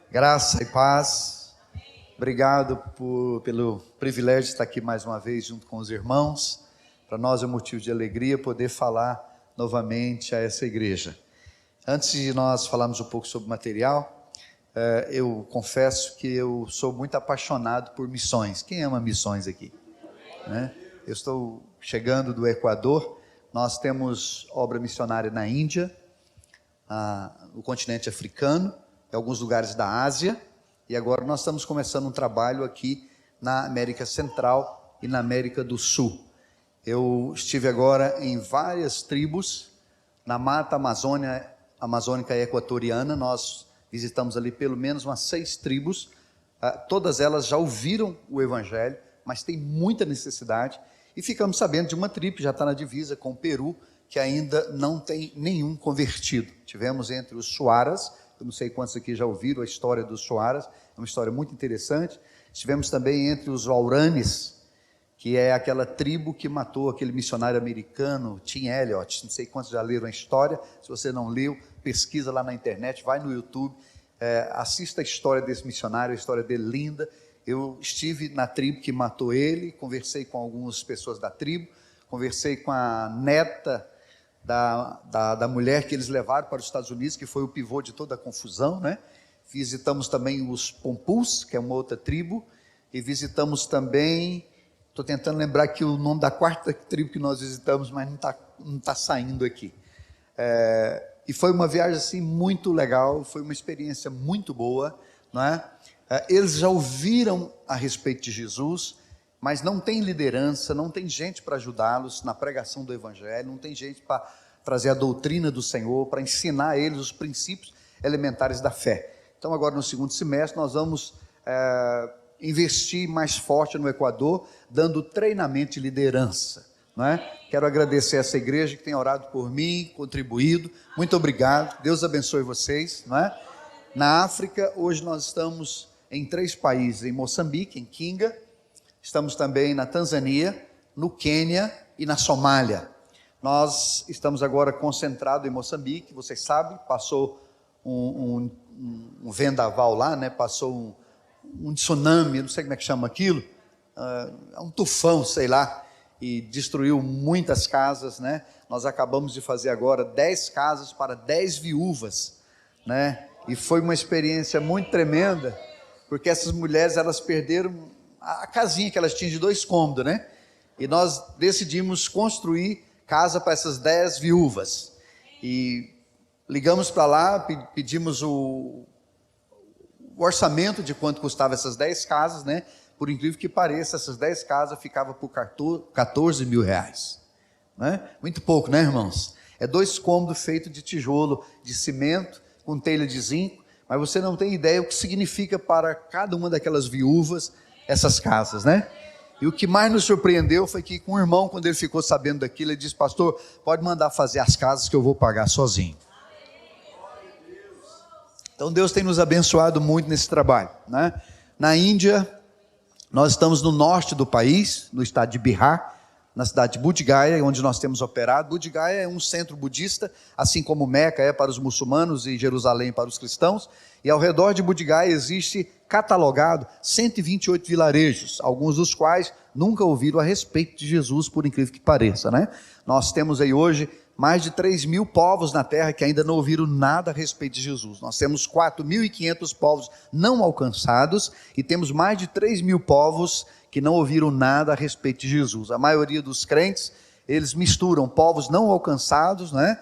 Graça e paz. Obrigado pelo privilégio de estar aqui mais uma vez junto com os irmãos. Para nós é um motivo de alegria poder falar novamente a essa igreja. Antes de nós falarmos um pouco sobre o material, eu confesso que eu sou muito apaixonado por missões. Quem ama missões aqui? Né? Eu estou chegando do Equador. Nós temos obra missionária na Índia, no continente africano, em alguns lugares da Ásia, e agora nós estamos começando um trabalho aqui na América Central e na América do Sul. Eu estive agora em várias tribos, na Mata Amazônica Equatoriana. Nós visitamos ali pelo menos umas 6 tribos, todas elas já ouviram o Evangelho, mas tem muita necessidade, e ficamos sabendo de uma tribo que já está na divisa com o Peru, que ainda não tem nenhum convertido. Tivemos entre os Suaras, eu não sei quantos aqui já ouviram a história dos Suaras, é uma história muito interessante. Estivemos também entre os Wauranes, que é aquela tribo que matou aquele missionário americano, Tim Elliott. Não sei quantos já leram a história. Se você não leu, pesquisa lá na internet, vai no YouTube, assista a história desse missionário, a história dele linda. Eu estive na tribo que matou ele, conversei com algumas pessoas da tribo, conversei com a neta da mulher que eles levaram para os Estados Unidos, que foi o pivô de toda a confusão, né? Visitamos também os Pompus, que é uma outra tribo, e visitamos também, estou tentando lembrar aqui o nome da quarta tribo que nós visitamos, mas não tá saindo aqui. E foi uma viagem assim muito legal, foi uma experiência muito boa, não é? Eles já ouviram a respeito de Jesus, mas não tem liderança, não tem gente para ajudá-los na pregação do Evangelho, não tem gente para trazer a doutrina do Senhor, para ensinar a eles os princípios elementares da fé. Então agora no segundo semestre nós vamos investir mais forte no Equador, dando treinamento de liderança, não é? Quero agradecer a essa igreja que tem orado por mim, contribuído, muito obrigado, Deus abençoe vocês, não é? Na África, hoje nós estamos em 3 países, em Moçambique, em Kinga, estamos também na Tanzânia, no Quênia e na Somália. Nós estamos agora concentrados em Moçambique, vocês sabem, passou um vendaval lá, né? Passou um tsunami, não sei como é que chama aquilo, um tufão, sei lá, e destruiu muitas casas, né? Nós acabamos de fazer agora 10 casas para 10 viúvas, né? E foi uma experiência muito tremenda, porque essas mulheres, elas perderam a casinha que elas tinham de 2 cômodos, né? E nós decidimos construir casa para essas 10 viúvas. E ligamos para lá, pedimos o orçamento de quanto custava essas 10 casas, né? Por incrível que pareça, essas 10 casas ficavam por 14 mil reais. Né? Muito pouco, né, irmãos? É 2 cômodos feitos de tijolo, de cimento, com telha de zinco, mas você não tem ideia o que significa para cada uma daquelas viúvas essas casas, né? E o que mais nos surpreendeu foi que com o irmão, quando ele ficou sabendo daquilo, ele disse: pastor, pode mandar fazer as casas que eu vou pagar sozinho. Então Deus tem nos abençoado muito nesse trabalho, né? Na Índia, nós estamos no norte do país, no estado de Bihar, na cidade de Bodh Gaya, onde nós temos operado. Bodh Gaya é um centro budista, assim como Meca é para os muçulmanos e Jerusalém para os cristãos, e ao redor de Bodh Gaya existe catalogado 128 vilarejos, alguns dos quais nunca ouviram a respeito de Jesus, por incrível que pareça, né? Nós temos aí hoje mais de 3.000 povos na terra que ainda não ouviram nada a respeito de Jesus. Nós temos 4.500 povos não alcançados e temos mais de 3.000 povos que não ouviram nada a respeito de Jesus. A maioria dos crentes, eles misturam povos não alcançados, né,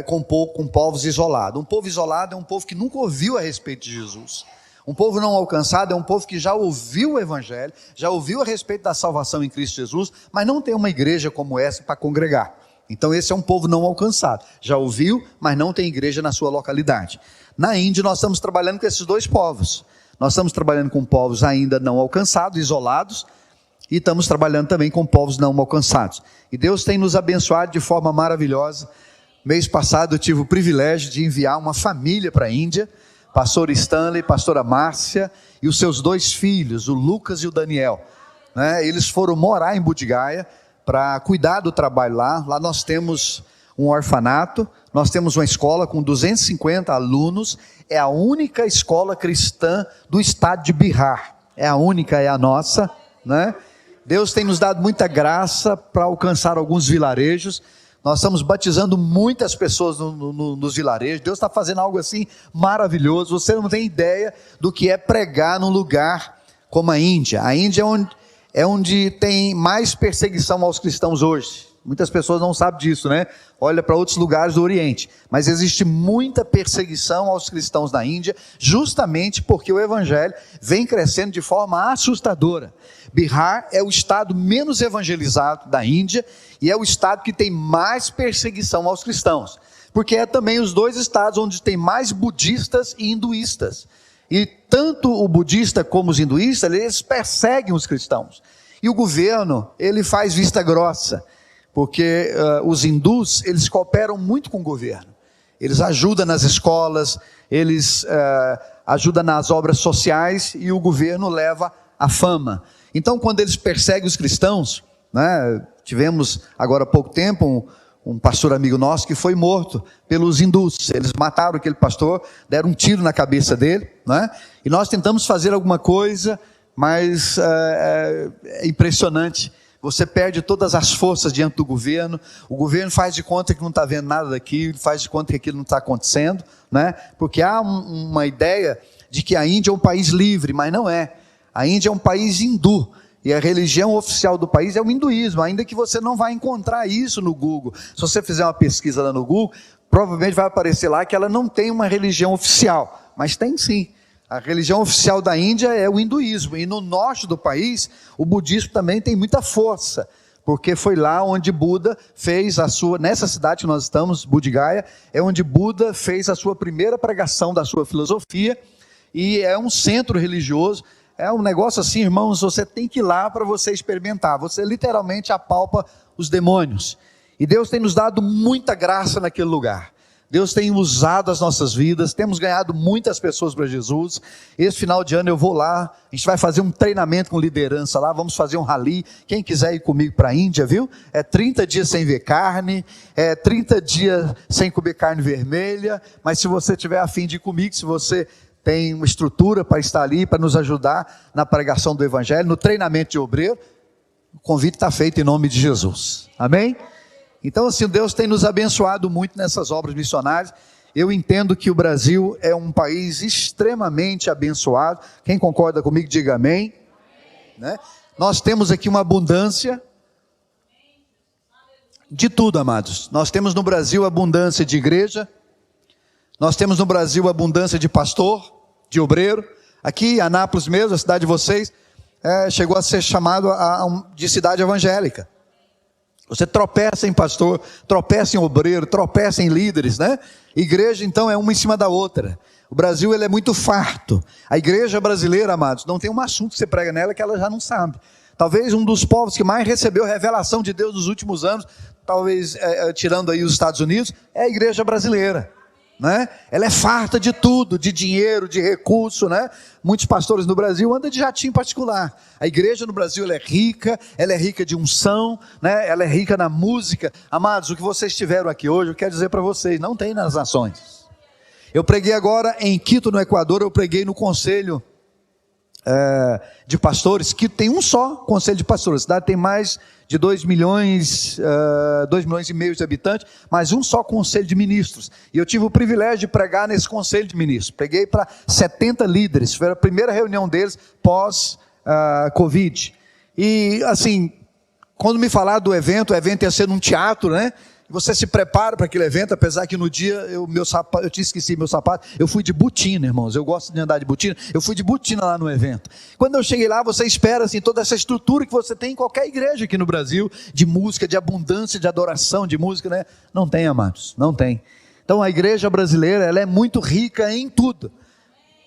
com povos isolados. Um povo isolado é um povo que nunca ouviu a respeito de Jesus. Um povo não alcançado é um povo que já ouviu o Evangelho, já ouviu a respeito da salvação em Cristo Jesus, mas não tem uma igreja como essa para congregar. Então esse é um povo não alcançado, já ouviu, mas não tem igreja na sua localidade. Na Índia nós estamos trabalhando com esses 2 povos. Nós estamos trabalhando com povos ainda não alcançados, isolados, e estamos trabalhando também com povos não alcançados. E Deus tem nos abençoado de forma maravilhosa. Mês passado eu tive o privilégio de enviar uma família para a Índia, pastor Stanley, pastora Márcia e os seus 2 filhos, o Lucas e o Daniel, né? Eles foram morar em Bodh Gaya para cuidar do trabalho lá. Lá nós temos um orfanato, nós temos uma escola com 250 alunos, é a única escola cristã do estado de Bihar, é a única, é a nossa, né? Deus tem nos dado muita graça para alcançar alguns vilarejos. Nós estamos batizando muitas pessoas nos vilarejos. Deus está fazendo algo assim maravilhoso. Você não tem ideia do que é pregar num lugar como a Índia. A Índia é onde tem mais perseguição aos cristãos hoje. Muitas pessoas não sabem disso, né? Olha para outros lugares do Oriente. Mas existe muita perseguição aos cristãos na Índia, justamente porque o evangelho vem crescendo de forma assustadora. Bihar é o estado menos evangelizado da Índia e é o estado que tem mais perseguição aos cristãos. Porque é também os dois estados onde tem mais budistas e hinduístas. E tanto o budista como os hinduístas, eles perseguem os cristãos. E o governo, ele faz vista grossa. Porque os hindus, eles cooperam muito com o governo. Eles ajudam nas escolas, eles ajudam nas obras sociais e o governo leva a fama. Então, quando eles perseguem os cristãos, né, tivemos agora há pouco tempo um pastor amigo nosso que foi morto pelos hindus. Eles mataram aquele pastor, deram um tiro na cabeça dele, né, e nós tentamos fazer alguma coisa, mas é impressionante. Você perde todas as forças diante do governo, o governo faz de conta que não está vendo nada daquilo, faz de conta que aquilo não está acontecendo, né? Porque há uma ideia de que a Índia é um país livre, mas não é. A Índia é um país hindu, e a religião oficial do país é o hinduísmo, ainda que você não vai encontrar isso no Google. Se você fizer uma pesquisa lá no Google, provavelmente vai aparecer lá que ela não tem uma religião oficial, mas tem sim. A religião oficial da Índia é o hinduísmo, e no norte do país, o budismo também tem muita força, porque foi lá onde Buda fez nessa cidade que nós estamos, Bodh Gaya, é onde Buda fez a sua primeira pregação da sua filosofia, e é um centro religioso, é um negócio assim, irmãos, você tem que ir lá para você experimentar, você literalmente apalpa os demônios, e Deus tem nos dado muita graça naquele lugar. Deus tem usado as nossas vidas, temos ganhado muitas pessoas para Jesus. Esse final de ano eu vou lá, a gente vai fazer um treinamento com liderança lá, vamos fazer um rally, quem quiser ir comigo para a Índia, viu? É 30 dias sem ver carne, é 30 dias sem comer carne vermelha, mas se você tiver a fim de ir comigo, se você tem uma estrutura para estar ali, para nos ajudar na pregação do Evangelho, no treinamento de obreiro, o convite está feito em nome de Jesus, amém? Então assim, Deus tem nos abençoado muito nessas obras missionárias. Eu entendo que o Brasil é um país extremamente abençoado. Quem concorda comigo, diga amém. Né? Nós temos aqui uma abundância de tudo, amados. Nós temos no Brasil abundância de igreja, nós temos no Brasil abundância de pastor, de obreiro. Aqui, Anápolis mesmo, a cidade de vocês, chegou a ser chamado de cidade evangélica. Você tropeça em pastor, tropeça em obreiro, tropeça em líderes, né? Igreja então é uma em cima da outra. O Brasil ele é muito farto. A igreja brasileira, amados, não tem um assunto que você prega nela que ela já não sabe. Talvez um dos povos que mais recebeu revelação de Deus nos últimos anos, talvez tirando aí os Estados Unidos, é a igreja brasileira. Né? Ela é farta de tudo, de dinheiro, de recurso, né? Muitos pastores no Brasil andam de jatinho particular. A igreja no Brasil ela é rica de unção, né? Ela é rica na música. Amados, o que vocês tiveram aqui hoje, eu quero dizer para vocês, não tem nas nações. Eu preguei agora em Quito, no Equador, eu preguei no conselho de pastores, que tem um só conselho de pastores. A cidade tem mais de 2 milhões e meio de habitantes, mas um só conselho de ministros, e eu tive o privilégio de pregar nesse conselho de ministros. Preguei para 70 líderes, foi a primeira reunião deles pós Covid, e assim, quando me falaram do evento, o evento ia ser num teatro, né? Você se prepara para aquele evento, apesar que no dia eu tinha esquecido meu sapato, eu fui de botina, irmãos, eu gosto de andar de botina, eu fui de botina lá no evento. Quando eu cheguei lá, você espera assim, toda essa estrutura que você tem em qualquer igreja aqui no Brasil, de música, de abundância, de adoração, de música, né? Não tem, amados, não tem. Então a igreja brasileira, ela é muito rica em tudo,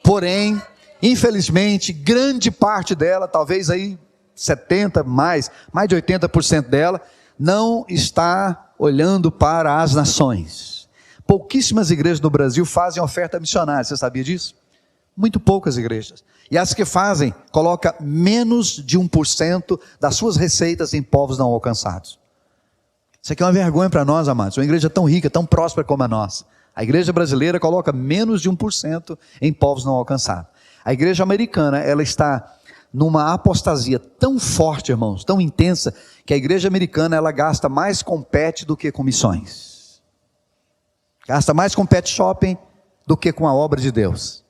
porém, infelizmente, grande parte dela, talvez aí 70%, mais de 80% dela, não está olhando para as nações. Pouquíssimas igrejas no Brasil fazem oferta missionária, você sabia disso? Muito poucas igrejas. E as que fazem, colocam menos de 1% das suas receitas em povos não alcançados. Isso aqui é uma vergonha para nós, amados. Uma igreja tão rica, tão próspera como a nossa. A igreja brasileira coloca menos de 1% em povos não alcançados. A igreja americana, ela está numa apostasia tão forte, irmãos, tão intensa, que a igreja americana, ela gasta mais com pet do que com missões. Gasta mais com pet shopping do que com a obra de Deus.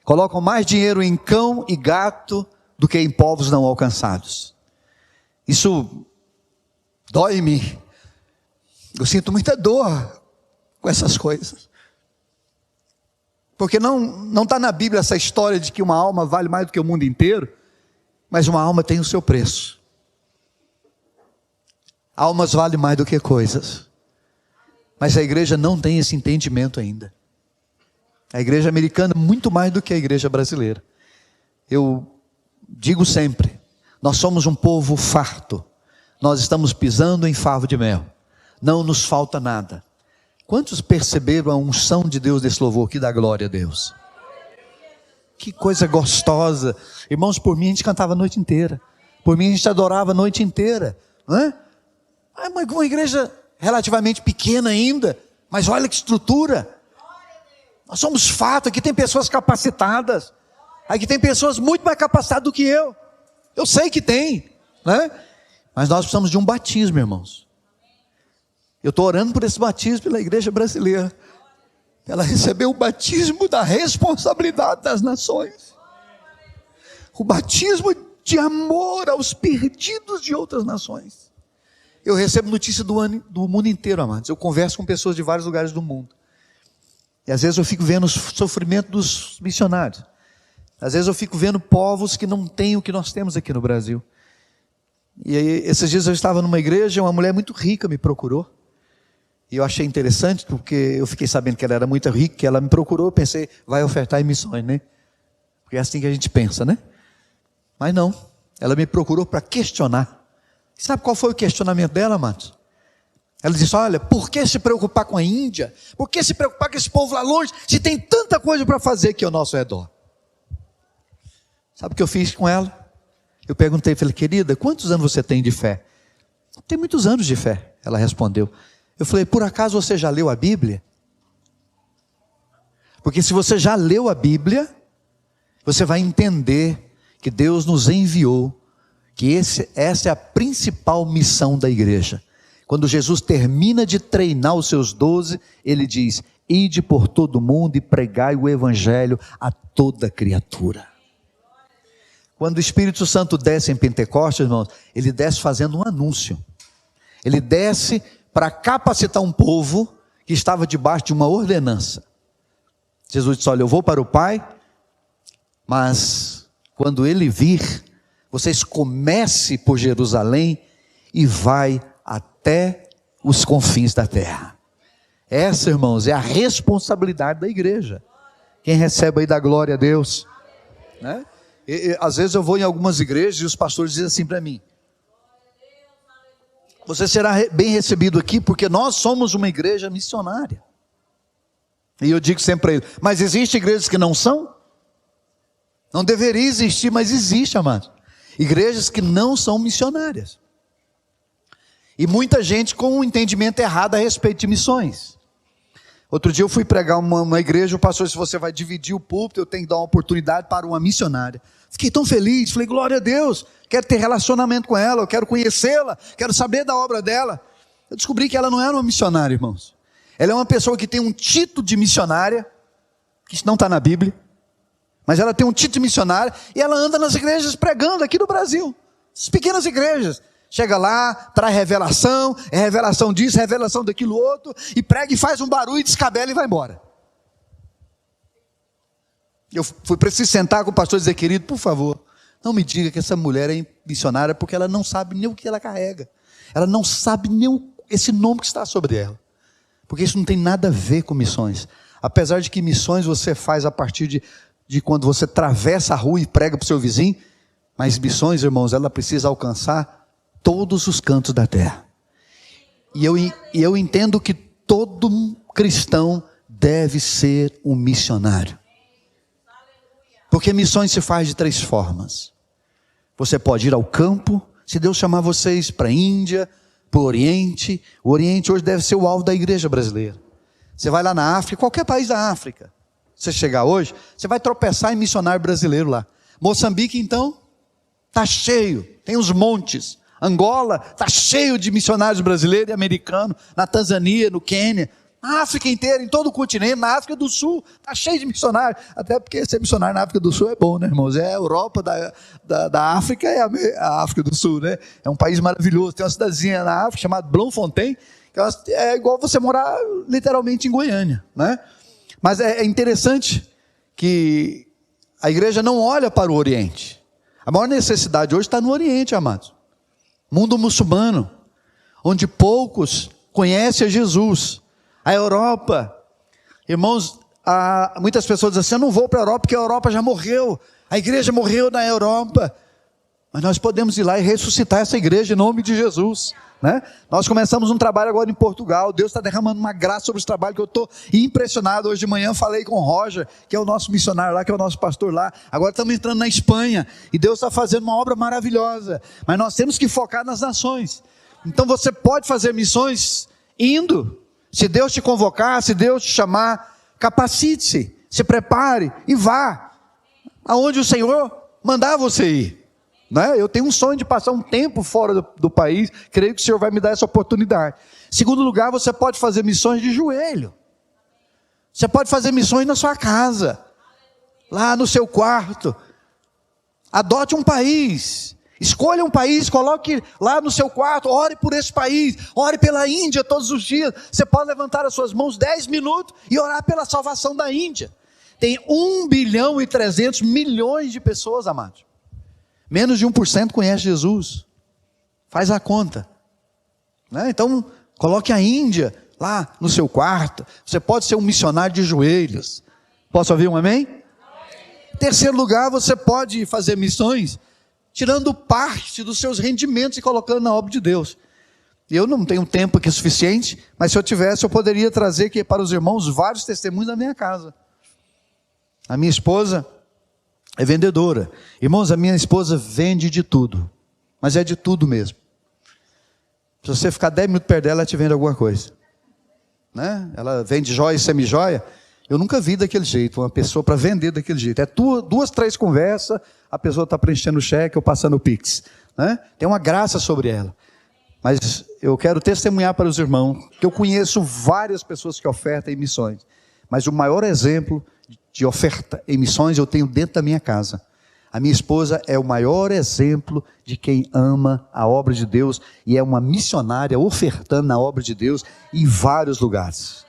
Colocam mais dinheiro em cão e gato do que em povos não alcançados. Isso dói-me. Eu sinto muita dor com essas coisas. Porque não está na Bíblia essa história de que uma alma vale mais do que o mundo inteiro, mas uma alma tem o seu preço. Almas valem mais do que coisas. Mas a igreja não tem esse entendimento ainda. A igreja americana muito mais do que a igreja brasileira. Eu digo sempre, nós somos um povo farto. Nós estamos pisando em favo de mel. Não nos falta nada. Quantos perceberam a unção de Deus desse louvor que dá glória a Deus? Que coisa gostosa. Irmãos, por mim a gente cantava a noite inteira. Por mim a gente adorava a noite inteira. Não é? É uma igreja relativamente pequena ainda, mas olha que estrutura. Nós somos fato, aqui tem pessoas capacitadas. Aqui tem pessoas muito mais capacitadas do que eu. Eu sei que tem, né? Mas nós precisamos de um batismo, irmãos. Eu estou orando por esse batismo pela igreja brasileira. Ela recebeu o batismo da responsabilidade das nações. O batismo de amor aos perdidos de outras nações. Eu recebo notícia do mundo inteiro, amados. Eu converso com pessoas de vários lugares do mundo. E às vezes eu fico vendo o sofrimento dos missionários. Às vezes eu fico vendo povos que não têm o que nós temos aqui no Brasil. E aí, esses dias eu estava numa igreja, uma mulher muito rica me procurou. E eu achei interessante, porque eu fiquei sabendo que ela era muito rica, que ela me procurou, eu pensei, vai ofertar em missões, né? Porque é assim que a gente pensa, né? Mas não, ela me procurou para questionar. Sabe qual foi o questionamento dela, amados? Ela disse, olha, por que se preocupar com a Índia? Por que se preocupar com esse povo lá longe, se tem tanta coisa para fazer aqui ao nosso redor? Sabe o que eu fiz com ela? Eu perguntei, falei, querida, quantos anos você tem de fé? Tem muitos anos de fé, ela respondeu. Eu falei, por acaso você já leu a Bíblia? Porque se você já leu a Bíblia, você vai entender que Deus nos enviou, que essa é a principal missão da igreja. Quando Jesus termina de treinar os seus 12, ele diz, ide por todo o mundo e pregai o evangelho a toda criatura. Quando o Espírito Santo desce em Pentecostes, irmãos, ele desce fazendo um anúncio. Ele desce para capacitar um povo que estava debaixo de uma ordenança. Jesus disse, olha, eu vou para o Pai, mas quando Ele vir, vocês comecem por Jerusalém e vai até os confins da terra. Essa, irmãos, é a responsabilidade da igreja. Quem recebe aí dá glória a Deus, né? Às vezes eu vou em algumas igrejas e os pastores dizem assim para mim, você será bem recebido aqui porque nós somos uma igreja missionária. E eu digo sempre para ele, mas existem igrejas que não são? Não deveria existir, mas existe, amado. Igrejas que não são missionárias. E muita gente com um entendimento errado a respeito de missões. Outro dia eu fui pregar uma igreja, o pastor disse, você vai dividir o púlpito, eu tenho que dar uma oportunidade para uma missionária. Fiquei tão feliz, falei, glória a Deus, quero ter relacionamento com ela, eu quero conhecê-la, quero saber da obra dela. Eu descobri que ela não era uma missionária, irmãos. Ela é uma pessoa que tem um título de missionária, que isso não está na Bíblia, mas ela tem um título de missionária, e ela anda nas igrejas pregando aqui no Brasil, as pequenas igrejas. Chega lá, traz revelação, é revelação disso, revelação daquilo outro, e prega e faz um barulho, descabela e vai embora. Eu preciso sentar com o pastor e dizer, querido, por favor, não me diga que essa mulher é missionária, porque ela não sabe nem o que ela carrega. Ela não sabe nem esse nome que está sobre ela. Porque isso não tem nada a ver com missões. Apesar de que missões você faz a partir de quando você atravessa a rua e prega para o seu vizinho, mas missões, irmãos, ela precisa alcançar todos os cantos da terra. E eu entendo que todo cristão deve ser um missionário. Porque missões se faz de 3 formas. Você pode ir ao campo, se Deus chamar vocês para a Índia, para o Oriente. O Oriente hoje deve ser o alvo da igreja brasileira. Você vai lá na África, qualquer país da África, você chegar hoje, você vai tropeçar em missionário brasileiro lá. Moçambique, então, está cheio, tem os montes. Angola está cheio de missionários brasileiros e americanos. Na Tanzânia, no Quênia, na África inteira, em todo o continente. Na África do Sul está cheio de missionários. Até porque ser missionário na África do Sul é bom, né, irmãos? É a Europa da África, é a África do Sul, né? É um país maravilhoso. Tem uma cidadezinha na África chamada Bloemfontein, que é igual você morar literalmente em Goiânia, né? Mas é interessante que a igreja não olha para o Oriente. A maior necessidade hoje está no Oriente, amados. Mundo muçulmano, onde poucos conhecem a Jesus. A Europa, irmãos, muitas pessoas dizem assim: eu não vou para a Europa porque a Europa já morreu, a igreja morreu na Europa. Mas nós podemos ir lá e ressuscitar essa igreja em nome de Jesus, né? Nós começamos um trabalho agora em Portugal. Deus está derramando uma graça sobre esse trabalho que eu estou impressionado. Hoje de manhã falei com o Roger, que é o nosso missionário lá, que é o nosso pastor lá. Agora estamos entrando na Espanha e Deus está fazendo uma obra maravilhosa, mas nós temos que focar nas nações. Então você pode fazer missões indo. Se Deus te convocar, se Deus te chamar, capacite-se, se prepare e vá aonde o Senhor mandar você ir, né? Eu tenho um sonho de passar um tempo fora do país. Creio que o Senhor vai me dar essa oportunidade. Segundo lugar, você pode fazer missões de joelho. Você pode fazer missões na sua casa, lá no seu quarto. Adote um país. Escolha um país, coloque lá no seu quarto, ore por esse país, ore pela Índia todos os dias. Você pode levantar as suas mãos 10 minutos e orar pela salvação da Índia. Tem 1,3 bilhão de pessoas, amados. Menos de 1% conhece Jesus. Faz a conta, né? Então, coloque a Índia lá no seu quarto. Você pode ser um missionário de joelhos. Posso ouvir um amém? Em terceiro lugar, você pode fazer missões tirando parte dos seus rendimentos e colocando na obra de Deus. Eu não tenho tempo aqui suficiente, mas se eu tivesse, eu poderia trazer aqui para os irmãos vários testemunhos da minha casa. A minha esposa é vendedora. Irmãos, a minha esposa vende de tudo, mas é de tudo mesmo. Se você ficar 10 minutos perto dela, ela te vende alguma coisa, né? Ela vende joia e semi-joia. Eu nunca vi daquele jeito, uma pessoa para vender daquele jeito. É 2, 3 conversas, a pessoa está preenchendo o cheque ou passando o Pix, né? Tem uma graça sobre ela. Mas eu quero testemunhar para os irmãos, que eu conheço várias pessoas que ofertam em missões, mas o maior exemplo de oferta em missões eu tenho dentro da minha casa. A minha esposa é o maior exemplo de quem ama a obra de Deus e é uma missionária ofertando na obra de Deus em vários lugares.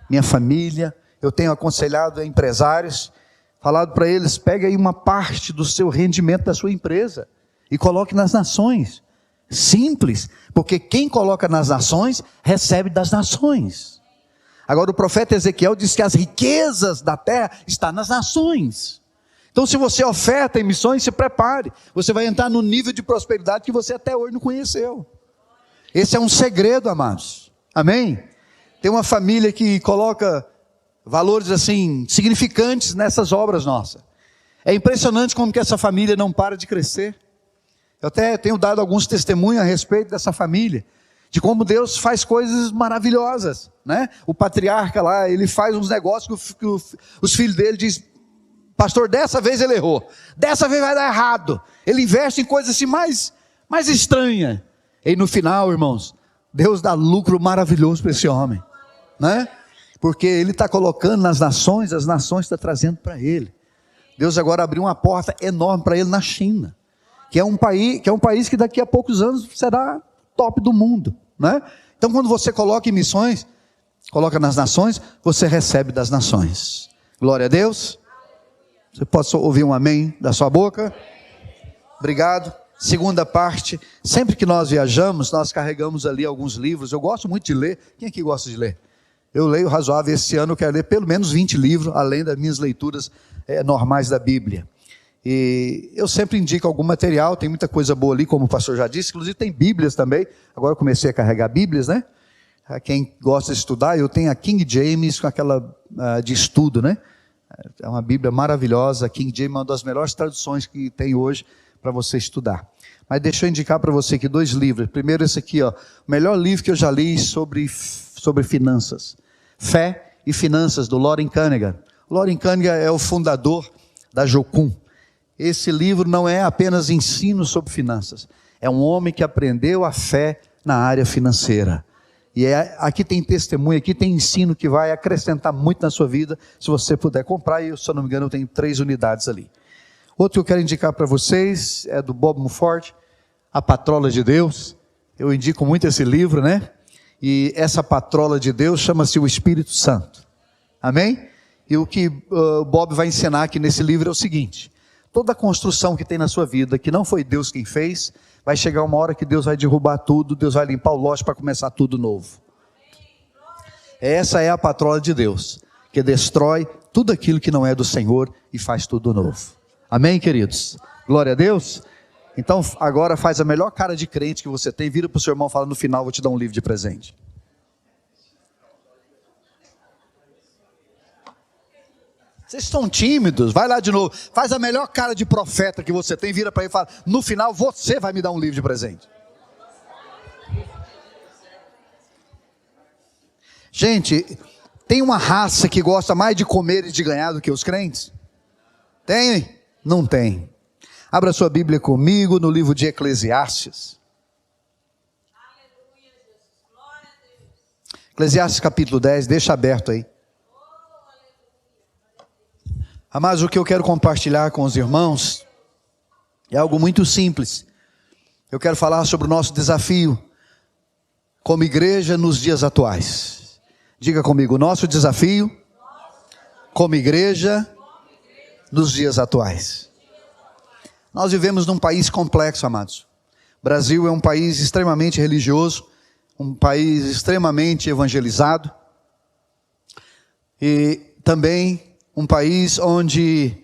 Minha família, eu tenho aconselhado a empresários, falado para eles: pegue aí uma parte do seu rendimento da sua empresa e coloque nas nações. Simples, porque quem coloca nas nações, recebe das nações. Agora o profeta Ezequiel diz que as riquezas da terra estão nas nações. Então se você oferta em missões, se prepare, você vai entrar no nível de prosperidade que você até hoje não conheceu. Esse é um segredo, amados, amém? Tem uma família que coloca valores assim, significantes nessas obras nossas. É impressionante como que essa família não para de crescer. Eu até tenho dado alguns testemunhos a respeito dessa família, de como Deus faz coisas maravilhosas, né? O patriarca lá, ele faz uns negócios que os filhos dele dizem: pastor, dessa vez ele errou, dessa vez vai dar errado. Ele investe em coisas assim mais estranhas. E no final, irmãos, Deus dá lucro maravilhoso para esse homem, né? Porque ele está colocando nas nações, as nações estão trazendo para ele. Deus agora abriu uma porta enorme para ele na China, que é um país que daqui a poucos anos será top do mundo, né? Então quando você coloca em missões, coloca nas nações, você recebe das nações. Glória a Deus. Você pode ouvir um amém da sua boca? Obrigado. Segunda parte, sempre que nós viajamos, nós carregamos ali alguns livros. Eu gosto muito de ler. Quem aqui gosta de ler? Eu leio razoável. Esse ano eu quero ler pelo menos 20 livros, além das minhas leituras normais da Bíblia. E eu sempre indico algum material, tem muita coisa boa ali, como o pastor já disse, inclusive tem Bíblias também. Agora eu comecei a carregar Bíblias, né? Quem gosta de estudar, eu tenho a King James com aquela de estudo, né? É uma Bíblia maravilhosa. A King James é uma das melhores traduções que tem hoje para você estudar. Mas deixa eu indicar para você aqui 2 livros. Primeiro esse aqui, ó, o melhor livro que eu já li sobre finanças. Fé e Finanças, do Loren Cunningham. Loren Cunningham é o fundador da Jocum. Esse livro não é apenas ensino sobre finanças. É um homem que aprendeu a fé na área financeira. E aqui tem testemunho, aqui tem ensino que vai acrescentar muito na sua vida, se você puder comprar. E se eu não me engano, eu tenho 3 unidades ali. Outro que eu quero indicar para vocês é do Bob Mumford, A Patrola de Deus. Eu indico muito esse livro, né? E essa patrola de Deus chama-se o Espírito Santo. Amém? E o que Bob vai ensinar aqui nesse livro é o seguinte: toda a construção que tem na sua vida, que não foi Deus quem fez, vai chegar uma hora que Deus vai derrubar tudo, Deus vai limpar o lote para começar tudo novo. Essa é a patrola de Deus, que destrói tudo aquilo que não é do Senhor e faz tudo novo. Amém, queridos? Glória a Deus. Então agora faz a melhor cara de crente que você tem, vira para o seu irmão e fala: no final vou te dar um livro de presente. Vocês estão tímidos? Vai lá de novo. Faz a melhor cara de profeta que você tem, vira para ele e fala: no final você vai me dar um livro de presente. Gente, tem uma raça que gosta mais de comer e de ganhar do que os crentes? Tem? Não tem. Abra sua Bíblia comigo no livro de Eclesiastes. Eclesiastes capítulo 10, deixa aberto aí. Amados, o que eu quero compartilhar com os irmãos é algo muito simples. Eu quero falar sobre o nosso desafio como igreja nos dias atuais. Diga comigo: nosso desafio como igreja nos dias atuais. Nós vivemos num país complexo, amados. O Brasil é um país extremamente religioso, um país extremamente evangelizado, e também um país onde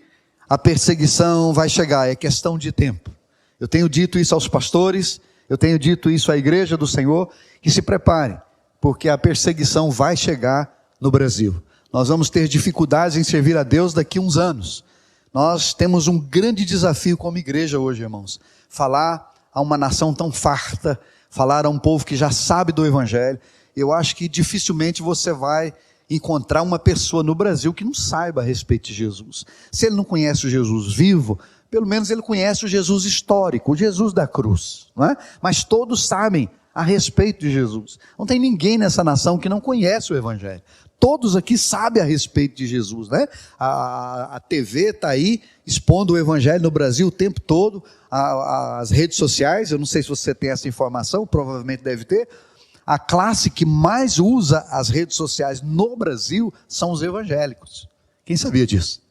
a perseguição vai chegar, é questão de tempo. Eu tenho dito isso aos pastores, eu tenho dito isso à igreja do Senhor, que se preparem, porque a perseguição vai chegar no Brasil. Nós vamos ter dificuldades em servir a Deus daqui a uns anos. Nós temos um grande desafio como igreja hoje, irmãos. Falar a uma nação tão farta, falar a um povo que já sabe do Evangelho. Eu acho que dificilmente você vai encontrar uma pessoa no Brasil que não saiba a respeito de Jesus. Se ele não conhece o Jesus vivo, pelo menos ele conhece o Jesus histórico, o Jesus da cruz, não é? Mas todos sabem a respeito de Jesus. Não tem ninguém nessa nação que não conhece o Evangelho. Todos aqui sabem a respeito de Jesus, né? A TV está aí expondo o Evangelho no Brasil o tempo todo, as redes sociais, eu não sei se você tem essa informação, provavelmente deve ter. A classe que mais usa as redes sociais no Brasil são os evangélicos. Quem sabia disso?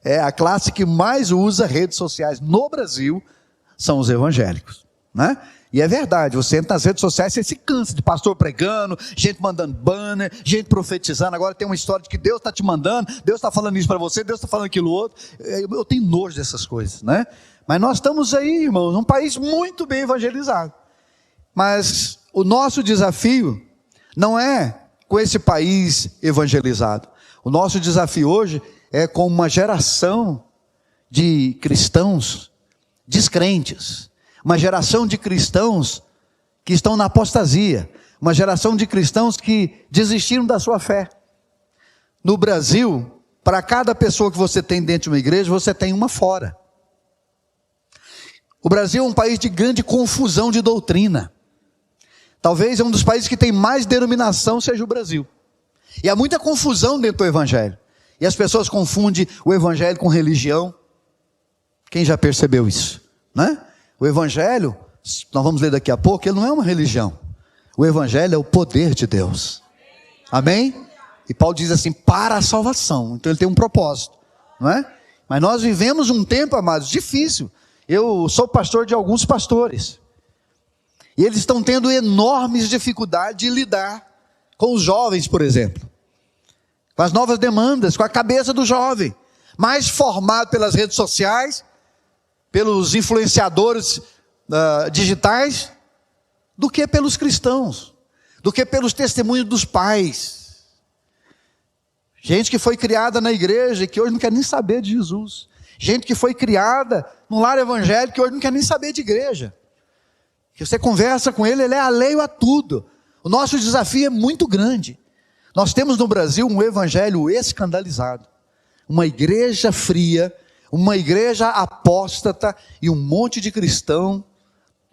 É a classe que mais usa redes sociais no Brasil são os evangélicos, né? E é verdade, você entra nas redes sociais, você se cansa de pastor pregando, gente mandando banner, gente profetizando. Agora tem uma história de que Deus está te mandando, Deus está falando isso para você, Deus está falando aquilo outro. Eu tenho nojo dessas coisas, né? Mas nós estamos aí, irmãos, num país muito bem evangelizado. Mas o nosso desafio não é com esse país evangelizado. O nosso desafio hoje é com uma geração de cristãos descrentes. Uma geração de cristãos que estão na apostasia. Uma geração de cristãos que desistiram da sua fé. No Brasil, para cada pessoa que você tem dentro de uma igreja, você tem uma fora. O Brasil é um país de grande confusão de doutrina. Talvez é um dos países que tem mais denominação seja o Brasil. E há muita confusão dentro do Evangelho. E as pessoas confundem o Evangelho com religião. Quem já percebeu isso? Né? O Evangelho, nós vamos ler daqui a pouco, ele não é uma religião. O Evangelho é o poder de Deus. Amém? E Paulo diz assim, para a salvação. Então ele tem um propósito, não é? Mas nós vivemos um tempo, amados, difícil. Eu sou pastor de alguns pastores. E eles estão tendo enormes dificuldades de lidar com os jovens, por exemplo. Com as novas demandas, com a cabeça do jovem. Mais formado pelas redes sociais, pelos influenciadores digitais, do que pelos cristãos, do que pelos testemunhos dos pais. Gente que foi criada na igreja e que hoje não quer nem saber de Jesus. Gente que foi criada num lar evangélico que hoje não quer nem saber de igreja. Que você conversa com ele, ele é alheio a tudo. O nosso desafio é muito grande. Nós temos no Brasil um evangelho escandalizado. Uma igreja fria, uma igreja apóstata e um monte de cristão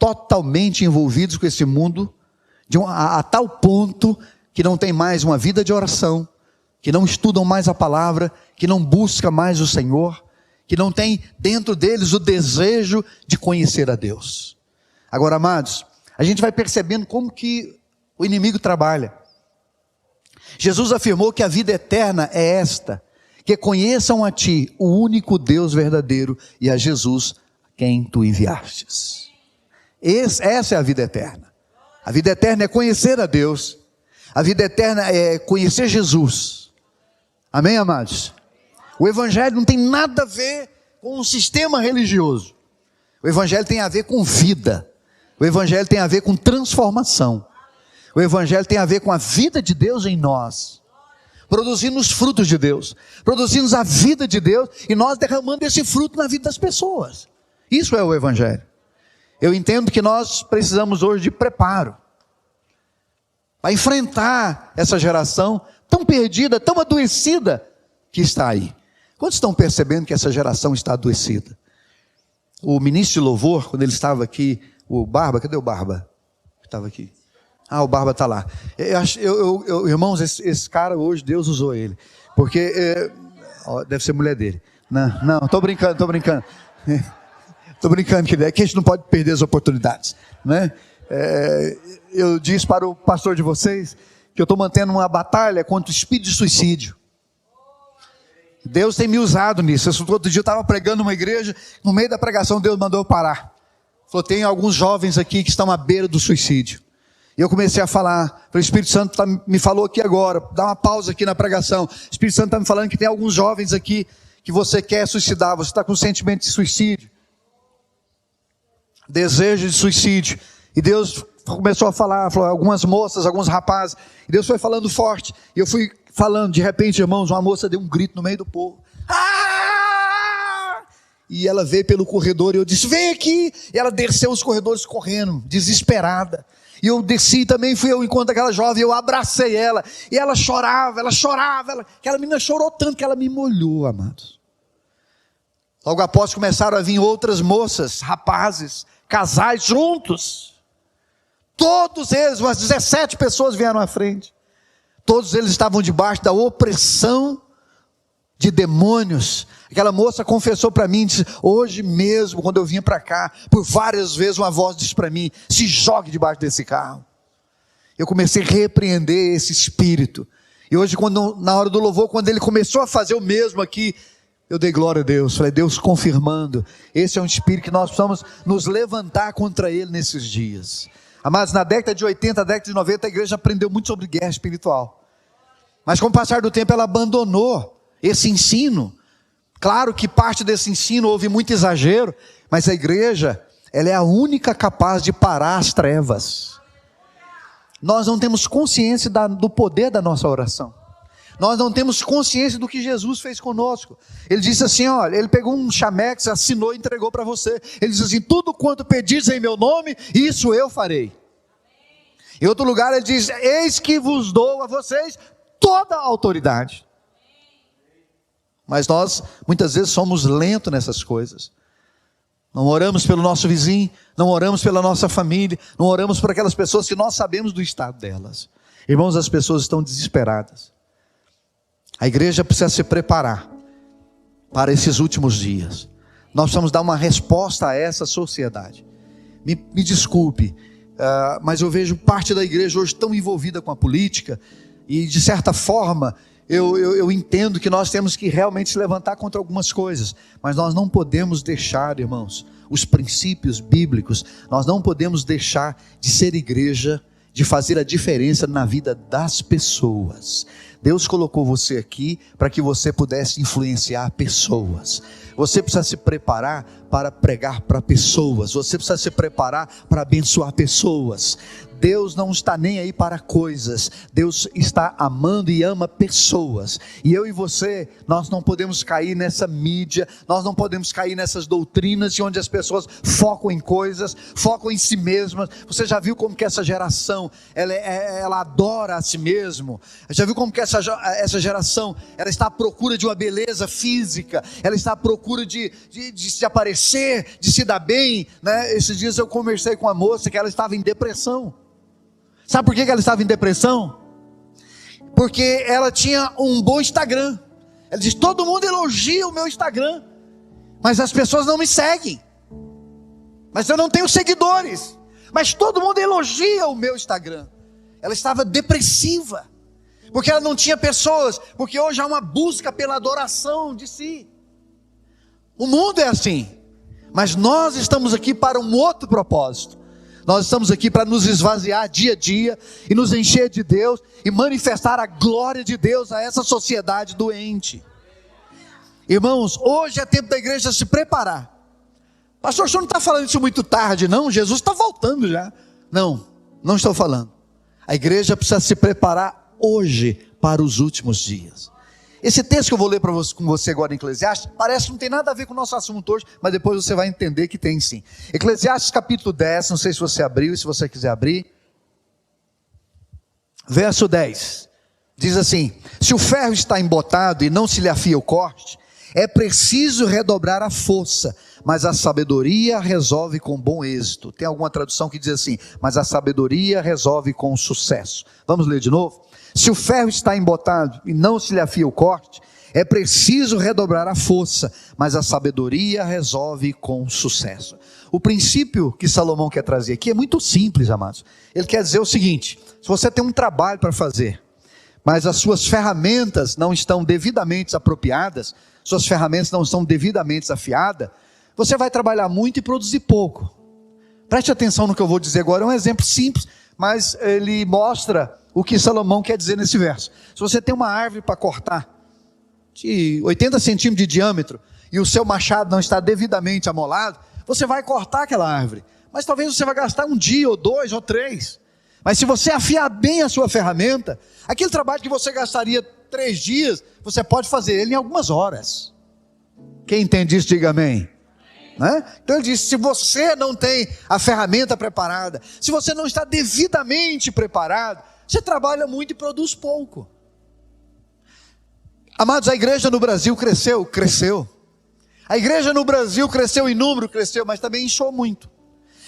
totalmente envolvidos com esse mundo, a tal ponto que não tem mais uma vida de oração, que não estudam mais a palavra, que não buscam mais o Senhor, que não tem dentro deles o desejo de conhecer a Deus. Agora, amados, a gente vai percebendo como que o inimigo trabalha. Jesus afirmou que a vida eterna é esta, que conheçam a ti, o único Deus verdadeiro, e a Jesus, quem tu enviastes. Essa é a vida eterna. A vida eterna é conhecer a Deus. A vida eterna é conhecer Jesus. Amém, amados? O evangelho não tem nada a ver com um sistema religioso. O evangelho tem a ver com vida. O evangelho tem a ver com transformação. O evangelho tem a ver com a vida de Deus em nós, produzindo os frutos de Deus, produzindo a vida de Deus, e nós derramando esse fruto na vida das pessoas. Isso é o evangelho. Eu entendo que nós precisamos hoje de preparo, para enfrentar essa geração tão perdida, tão adoecida, que está aí. Quantos estão percebendo que essa geração está adoecida? O ministro de louvor, quando ele estava aqui, o Barba, cadê o Barba? Estava aqui. O Barba está lá. Irmãos, esse cara hoje, Deus usou ele. Porque, deve ser mulher dele. Não, estou brincando. Estou brincando que a gente não pode perder as oportunidades. Né? Eu disse para o pastor de vocês que eu estou mantendo uma batalha contra o espírito de suicídio. Deus tem me usado nisso. Outro dia eu estava pregando numa igreja, no meio da pregação Deus mandou eu parar. Falou, tem alguns jovens aqui que estão à beira do suicídio. E eu comecei a falar, o Espírito Santo me falou aqui agora, dá uma pausa aqui na pregação. O Espírito Santo está me falando que tem alguns jovens aqui que você quer suicidar, você está com sentimento de suicídio, desejo de suicídio. E Deus começou a falar, falou, algumas moças, alguns rapazes, e Deus foi falando forte, e eu fui falando, de repente, irmãos, uma moça deu um grito no meio do povo. E ela veio pelo corredor, e eu disse, vem aqui, e ela desceu os corredores correndo, desesperada. E eu desci também, fui ao encontro daquela jovem, eu abracei ela, e ela chorava, aquela menina chorou tanto que ela me molhou, amados. Logo após começaram a vir outras moças, rapazes, casais juntos. Todos eles, umas 17 pessoas vieram à frente. Todos eles estavam debaixo da opressão de demônios. Aquela moça confessou para mim, disse, hoje mesmo, quando eu vinha para cá, por várias vezes uma voz disse para mim, se jogue debaixo desse carro. Eu comecei a repreender esse espírito. E hoje, na hora do louvor, quando ele começou a fazer o mesmo aqui, eu dei glória a Deus. Falei, Deus confirmando, esse é um espírito que nós precisamos nos levantar contra ele nesses dias. Amados, na década de 80, década de 90, a igreja aprendeu muito sobre guerra espiritual. Mas com o passar do tempo, ela abandonou esse ensino. Claro que parte desse ensino houve muito exagero, mas a igreja, ela é a única capaz de parar as trevas. Nós não temos consciência do poder da nossa oração. Nós não temos consciência do que Jesus fez conosco. Ele disse assim, olha, ele pegou um chamex, assinou e entregou para você. Ele disse assim, tudo quanto pedis em meu nome, isso eu farei. Em outro lugar ele diz, eis que vos dou a vocês toda a autoridade. Mas nós, muitas vezes, somos lentos nessas coisas. Não oramos pelo nosso vizinho, não oramos pela nossa família, não oramos por aquelas pessoas que nós sabemos do estado delas. Irmãos, as pessoas estão desesperadas. A igreja precisa se preparar para esses últimos dias. Nós precisamos dar uma resposta a essa sociedade. Me desculpe, mas eu vejo parte da igreja hoje tão envolvida com a política, e de certa forma, eu entendo que nós temos que realmente se levantar contra algumas coisas, mas nós não podemos deixar, irmãos, os princípios bíblicos, nós não podemos deixar de ser igreja, de fazer a diferença na vida das pessoas. Deus colocou você aqui para que você pudesse influenciar pessoas. Você precisa se preparar para pregar para pessoas. Você precisa se preparar para abençoar pessoas. Deus não está nem aí para coisas. Deus está amando e ama pessoas. E eu e você, nós não podemos cair nessa mídia, nós não podemos cair nessas doutrinas de onde as pessoas focam em coisas, focam em si mesmas. Você já viu como que essa geração, ela adora a si mesmo? Já viu como que essa geração, ela está à procura de uma beleza física, ela está à procura de se aparecer, de se dar bem, né? Esses dias eu conversei com uma moça que ela estava em depressão. Sabe por que ela estava em depressão? Porque ela tinha um bom Instagram. Ela diz: todo mundo elogia o meu Instagram, mas as pessoas não me seguem. Mas eu não tenho seguidores, mas todo mundo elogia o meu Instagram. Ela estava depressiva, porque ela não tinha pessoas, porque hoje há uma busca pela adoração de si. O mundo é assim, mas nós estamos aqui para um outro propósito. Nós estamos aqui para nos esvaziar dia a dia e nos encher de Deus e manifestar a glória de Deus a essa sociedade doente. Irmãos, hoje é tempo da igreja se preparar. Pastor, o senhor não está falando isso muito tarde, não? Jesus está voltando já. Não estou falando. A igreja precisa se preparar hoje para os últimos dias. Esse texto que eu vou ler com você agora em Eclesiastes, parece que não tem nada a ver com o nosso assunto hoje, mas depois você vai entender que tem sim. Eclesiastes capítulo 10, não sei se você abriu, se você quiser abrir. Verso 10, diz assim: se o ferro está embotado e não se lhe afia o corte, é preciso redobrar a força, mas a sabedoria resolve com bom êxito. Tem alguma tradução que diz assim: mas a sabedoria resolve com sucesso. Vamos ler de novo? Se o ferro está embotado e não se lhe afia o corte, é preciso redobrar a força, mas a sabedoria resolve com sucesso. O princípio que Salomão quer trazer aqui é muito simples, amados. Ele quer dizer o seguinte: se você tem um trabalho para fazer, mas as suas ferramentas não estão devidamente apropriadas, suas ferramentas não estão devidamente afiadas, você vai trabalhar muito e produzir pouco. Preste atenção no que eu vou dizer agora, é um exemplo simples, mas ele mostra o que Salomão quer dizer nesse verso. Se você tem uma árvore para cortar, de 80 centímetros de diâmetro, e o seu machado não está devidamente amolado, você vai cortar aquela árvore, mas talvez você vai gastar um dia, ou 2, ou 3, mas se você afiar bem a sua ferramenta, aquele trabalho que você gastaria 3 dias, você pode fazer ele em algumas horas. Quem entende isso, diga amém. Né? Então ele diz: se você não tem a ferramenta preparada, se você não está devidamente preparado, você trabalha muito e produz pouco. Amados, a igreja no Brasil cresceu. A igreja no Brasil cresceu em número, mas também inchou muito.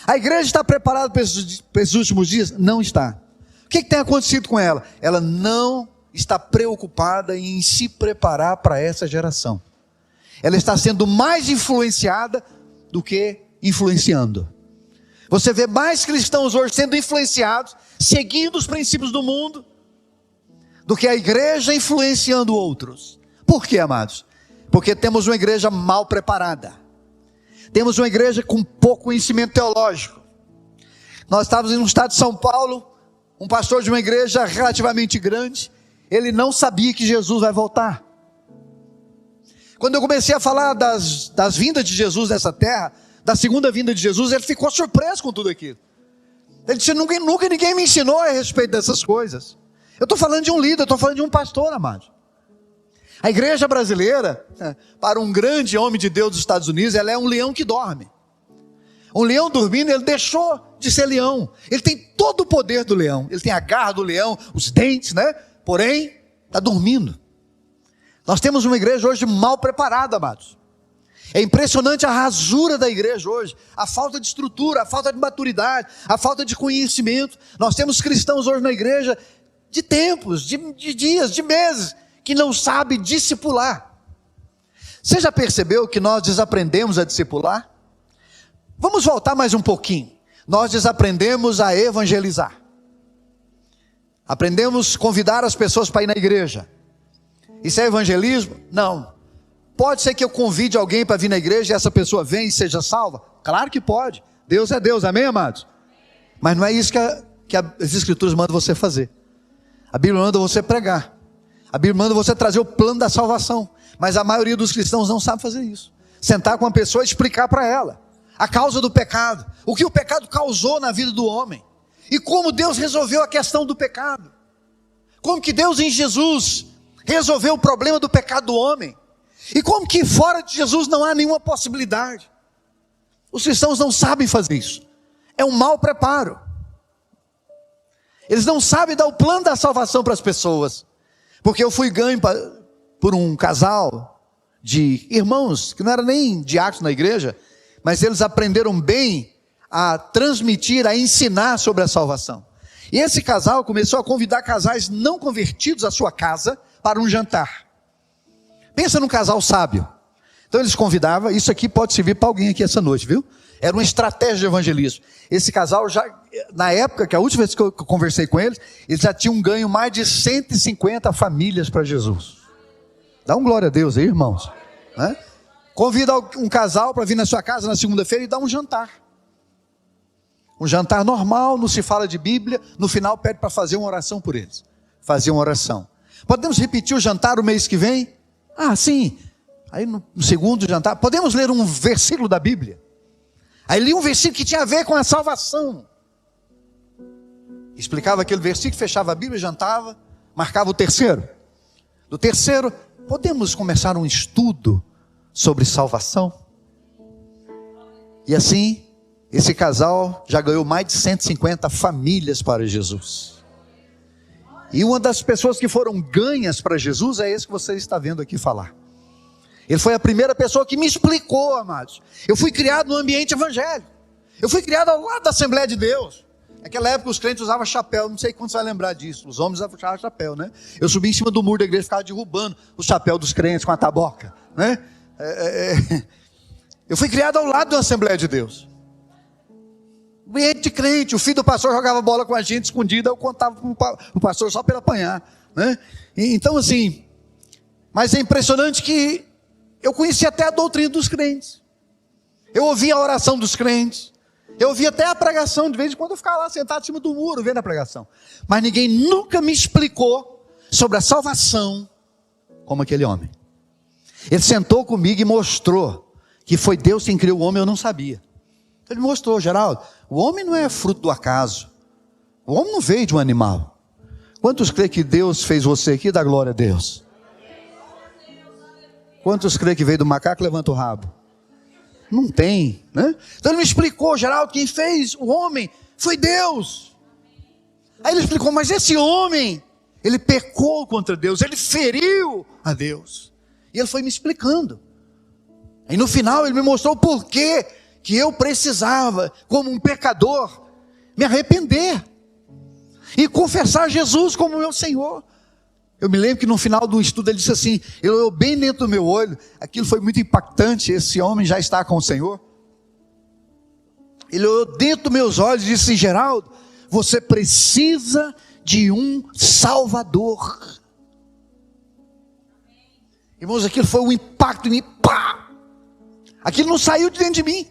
A igreja está preparada para esses últimos dias? Não está. O que tem acontecido com ela? Ela não está preocupada em se preparar para essa geração. Ela está sendo mais influenciada do que influenciando. Você vê mais cristãos hoje sendo influenciados, seguindo os princípios do mundo, do que a igreja influenciando outros. Por quê, amados? Porque temos uma igreja mal preparada. Temos uma igreja com pouco conhecimento teológico. Nós estávamos no estado de São Paulo, um pastor de uma igreja relativamente grande, ele não sabia que Jesus vai voltar. Quando eu comecei a falar das vindas de Jesus nessa terra, da segunda vinda de Jesus, ele ficou surpreso com tudo aquilo. Ele disse: nunca ninguém me ensinou a respeito dessas coisas. Eu estou falando de um líder, eu estou falando de um pastor, amado. A igreja brasileira, para um grande homem de Deus dos Estados Unidos, ela é um leão que dorme. Um leão dormindo, ele deixou de ser leão. Ele tem todo o poder do leão. Ele tem a garra do leão, os dentes, né? Porém, está dormindo. Nós temos uma igreja hoje mal preparada, amados. É impressionante a rasura da igreja hoje, a falta de estrutura, a falta de maturidade, a falta de conhecimento. Nós temos cristãos hoje na igreja de tempos, de dias, de meses, que não sabe discipular. Você já percebeu que nós desaprendemos a discipular? Vamos voltar mais um pouquinho. Nós desaprendemos a evangelizar. Aprendemos a convidar as pessoas para ir na igreja. Isso é evangelismo? Não. Pode ser que eu convide alguém para vir na igreja e essa pessoa venha e seja salva? Claro que pode. Deus é Deus, amém, amados? Mas não é isso que as escrituras mandam você fazer. A Bíblia manda você pregar. A Bíblia manda você trazer o plano da salvação, mas a maioria dos cristãos não sabe fazer isso. Sentar com uma pessoa e explicar para ela a causa do pecado, o que o pecado causou na vida do homem, e como Deus resolveu a questão do pecado, como que Deus em Jesus resolveu o problema do pecado do homem, e como que fora de Jesus não há nenhuma possibilidade. Os cristãos não sabem fazer isso, é um mau preparo. Eles não sabem dar o plano da salvação para as pessoas, porque eu fui ganho por um casal de irmãos, que não era nem diáconos na igreja, mas eles aprenderam bem a transmitir, a ensinar sobre a salvação. E esse casal começou a convidar casais não convertidos à sua casa para um jantar. Pensa num casal sábio. Então eles convidavam, isso aqui pode servir para alguém aqui essa noite, viu? Era uma estratégia de evangelismo. Esse casal já, na época, que a última vez que eu conversei com eles já tinham ganho mais de 150 famílias para Jesus. Dá um glória a Deus aí, irmãos. Né? Convida um casal para vir na sua casa na segunda-feira e dá um jantar. Um jantar normal, não se fala de Bíblia, no final pede para fazer uma oração por eles. Fazer uma oração. Podemos repetir o jantar o mês que vem? Ah, sim. Aí no segundo jantar, podemos ler um versículo da Bíblia? Aí li um versículo que tinha a ver com a salvação. Explicava aquele versículo, fechava a Bíblia, jantava, marcava o terceiro. Do terceiro, podemos começar um estudo sobre salvação? E assim, esse casal já ganhou mais de 150 famílias para Jesus. E uma das pessoas que foram ganhas para Jesus é esse que você está vendo aqui falar. Ele foi a primeira pessoa que me explicou, amados. Eu fui criado no ambiente evangélico. Eu fui criado ao lado da Assembleia de Deus. Naquela época os crentes usavam chapéu, não sei quando você vai lembrar disso. Os homens usavam chapéu, né? Eu subi em cima do muro da igreja e ficava derrubando o chapéu dos crentes com a taboca, né? Eu fui criado ao lado da Assembleia de Deus. Ambiente de crente, o filho do pastor jogava bola com a gente escondida, eu contava para o pastor só para ele apanhar, né? Então assim, mas é impressionante que eu conhecia até a doutrina dos crentes. Eu ouvia a oração dos crentes. Eu ouvia até a pregação, de vez em quando eu ficava lá sentado em cima do muro, vendo a pregação. Mas ninguém nunca me explicou sobre a salvação como aquele homem. Ele sentou comigo e mostrou que foi Deus quem criou o homem, eu não sabia. Ele mostrou, Geraldo, o homem não é fruto do acaso. O homem não veio de um animal. Quantos creem que Deus fez você aqui? Dá glória a Deus. Quantos creem que veio do macaco? Levanta o rabo. Não tem, né? Então ele me explicou, Geraldo, quem fez o homem foi Deus. Aí ele explicou, mas esse homem, ele pecou contra Deus, ele feriu a Deus. E ele foi me explicando. E no final ele me mostrou o porquê que eu precisava, como um pecador, me arrepender e confessar Jesus como meu Senhor. Eu me lembro que no final do estudo ele disse assim, ele olhou bem dentro do meu olho, aquilo foi muito impactante, esse homem já está com o Senhor. Ele olhou dentro dos meus olhos e disse assim, Geraldo, você precisa de um Salvador. Irmãos, aquilo foi um impacto em mim, pá! Aquilo não saiu de dentro de mim.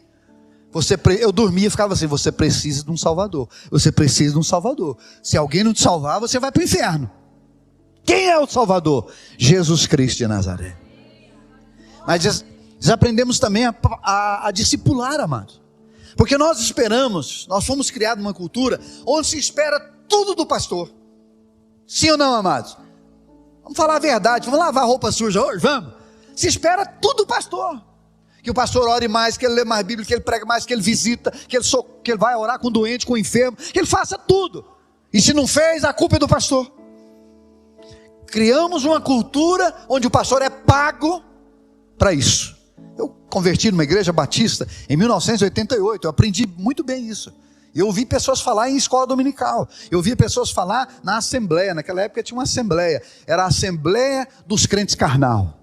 Eu dormia e ficava assim, você precisa de um Salvador, você precisa de um Salvador. Se alguém não te salvar, você vai para o inferno. Quem é o Salvador? Jesus Cristo de Nazaré. Mas aprendemos também a discipular, amados. Porque nós fomos criados numa cultura onde se espera tudo do pastor. Sim ou não, amados? Vamos falar a verdade, vamos lavar roupa suja hoje, vamos? Se espera tudo do pastor. Que o pastor ore mais, que ele lê mais Bíblia, que ele prega mais, que ele visita, que ele vai orar com o doente, com o enfermo, que ele faça tudo. E se não fez, a culpa é do pastor. Criamos uma cultura onde o pastor é pago para isso. Eu converti numa igreja batista em 1988, eu aprendi muito bem isso. Eu ouvi pessoas falar em escola dominical, eu ouvi pessoas falar na assembleia, naquela época tinha uma assembleia, era a Assembleia dos Crentes Carnal.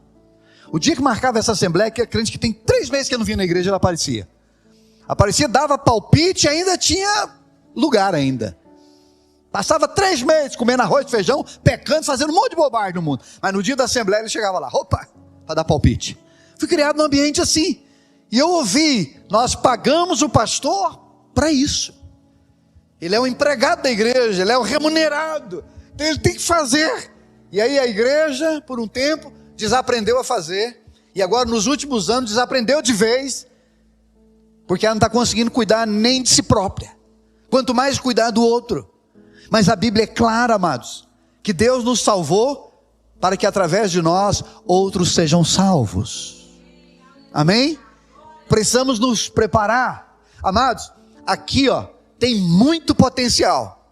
O dia que marcava essa assembleia, que é crente que tem 3 meses que eu não vinha na igreja, ela aparecia. Aparecia, dava palpite, ainda tinha lugar ainda. Passava 3 meses comendo arroz e feijão, pecando, fazendo um monte de bobagem no mundo. Mas no dia da assembleia ele chegava lá, opa, para dar palpite. Fui criado num ambiente assim. E eu ouvi, nós pagamos o pastor para isso. Ele é o empregado da igreja, ele é o remunerado. Então ele tem que fazer E aí a igreja, por um tempo, desaprendeu a fazer. E agora, nos últimos anos, desaprendeu de vez. Porque ela não está conseguindo cuidar nem de si própria. Quanto mais cuidar do outro. Mas a Bíblia é clara, amados, que Deus nos salvou para que através de nós outros sejam salvos. Amém? Precisamos nos preparar. Amados, aqui tem muito potencial.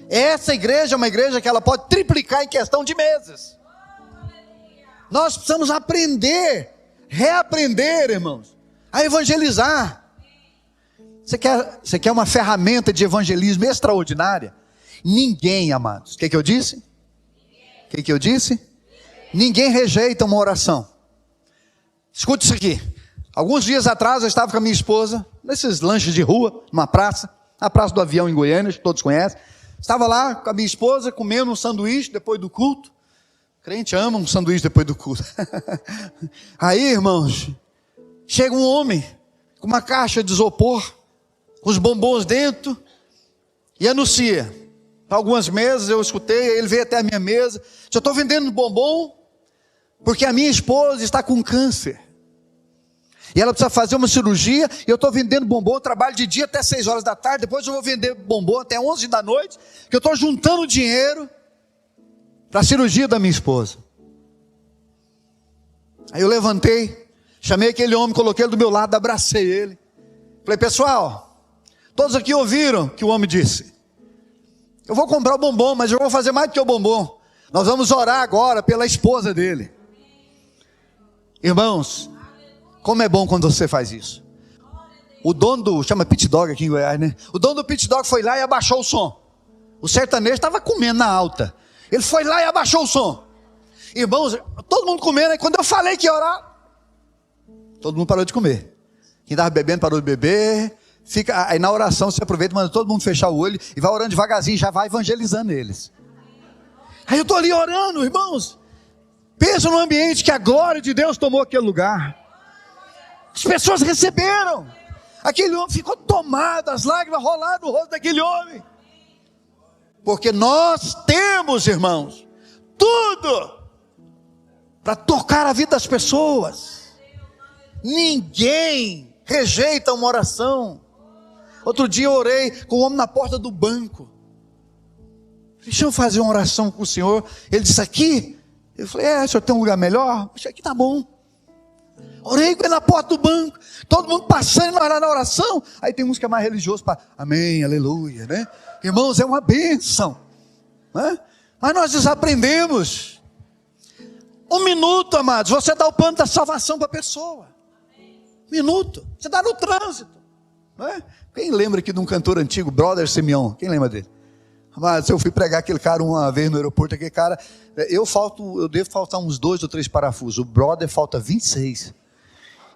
Essa igreja é uma igreja que ela pode triplicar em questão de meses. Nós precisamos aprender, reaprender, irmãos, a evangelizar. Você quer uma ferramenta de evangelismo extraordinária? Ninguém, amados. O que eu disse? O que eu disse? Ninguém rejeita uma oração. Escute isso aqui. Alguns dias atrás eu estava com a minha esposa, nesses lanches de rua, numa praça, na Praça do Avião em Goiânia, que todos conhecem. Estava lá com a minha esposa, comendo um sanduíche depois do culto. Crente ama um sanduíche depois do culto. Aí, irmãos, chega um homem com uma caixa de isopor, com os bombons dentro, e anuncia. Há algumas mesas eu escutei, ele veio até a minha mesa. Eu estou vendendo bombom, porque a minha esposa está com câncer. E ela precisa fazer uma cirurgia, e eu estou vendendo bombom, eu trabalho de dia até 6 horas da tarde, depois eu vou vender bombom até 11 da noite, que eu estou juntando dinheiro para a cirurgia da minha esposa. Aí eu levantei, chamei aquele homem, coloquei ele do meu lado, abracei ele. Falei, pessoal, todos aqui ouviram o que o homem disse. Eu vou comprar o bombom, mas eu vou fazer mais do que o bombom. Nós vamos orar agora pela esposa dele. Irmãos, como é bom quando você faz isso. O dono chama Pit Dog aqui em Goiás, né? O dono do Pit Dog foi lá e abaixou o som. O sertanejo estava comendo na alta. Ele foi lá e abaixou o som. Irmãos, todo mundo comendo. E quando eu falei que ia orar, todo mundo parou de comer. Quem estava bebendo parou de beber. Aí na oração você aproveita, manda todo mundo fechar o olho e vai orando devagarzinho, já vai evangelizando eles. Aí eu estou ali orando, irmãos. Pensa no ambiente que a glória de Deus tomou aquele lugar. As pessoas receberam. Aquele homem ficou tomado, as lágrimas rolaram no rosto daquele homem. Porque nós temos, irmãos, tudo para tocar a vida das pessoas. Ninguém rejeita uma oração. Outro dia eu orei com um homem na porta do banco. Deixa eu fazer uma oração com o senhor. Ele disse, aqui? Eu falei, o senhor tem um lugar melhor? Eu falei, aqui tá bom. Orei com ele na porta do banco, todo mundo passando na oração. Aí tem uns que é mais religioso, para amém, aleluia, né? Irmãos, é uma bênção, né? Mas nós desaprendemos. 1 minuto, amados, você dá o plano da salvação para a pessoa. 1 minuto, você dá no trânsito, né? Quem lembra aqui de um cantor antigo, Brother Simeon? Quem lembra dele? Mas eu fui pregar aquele cara uma vez no aeroporto, aquele cara, eu devo faltar uns 2 ou 3 parafusos, o brother falta 26.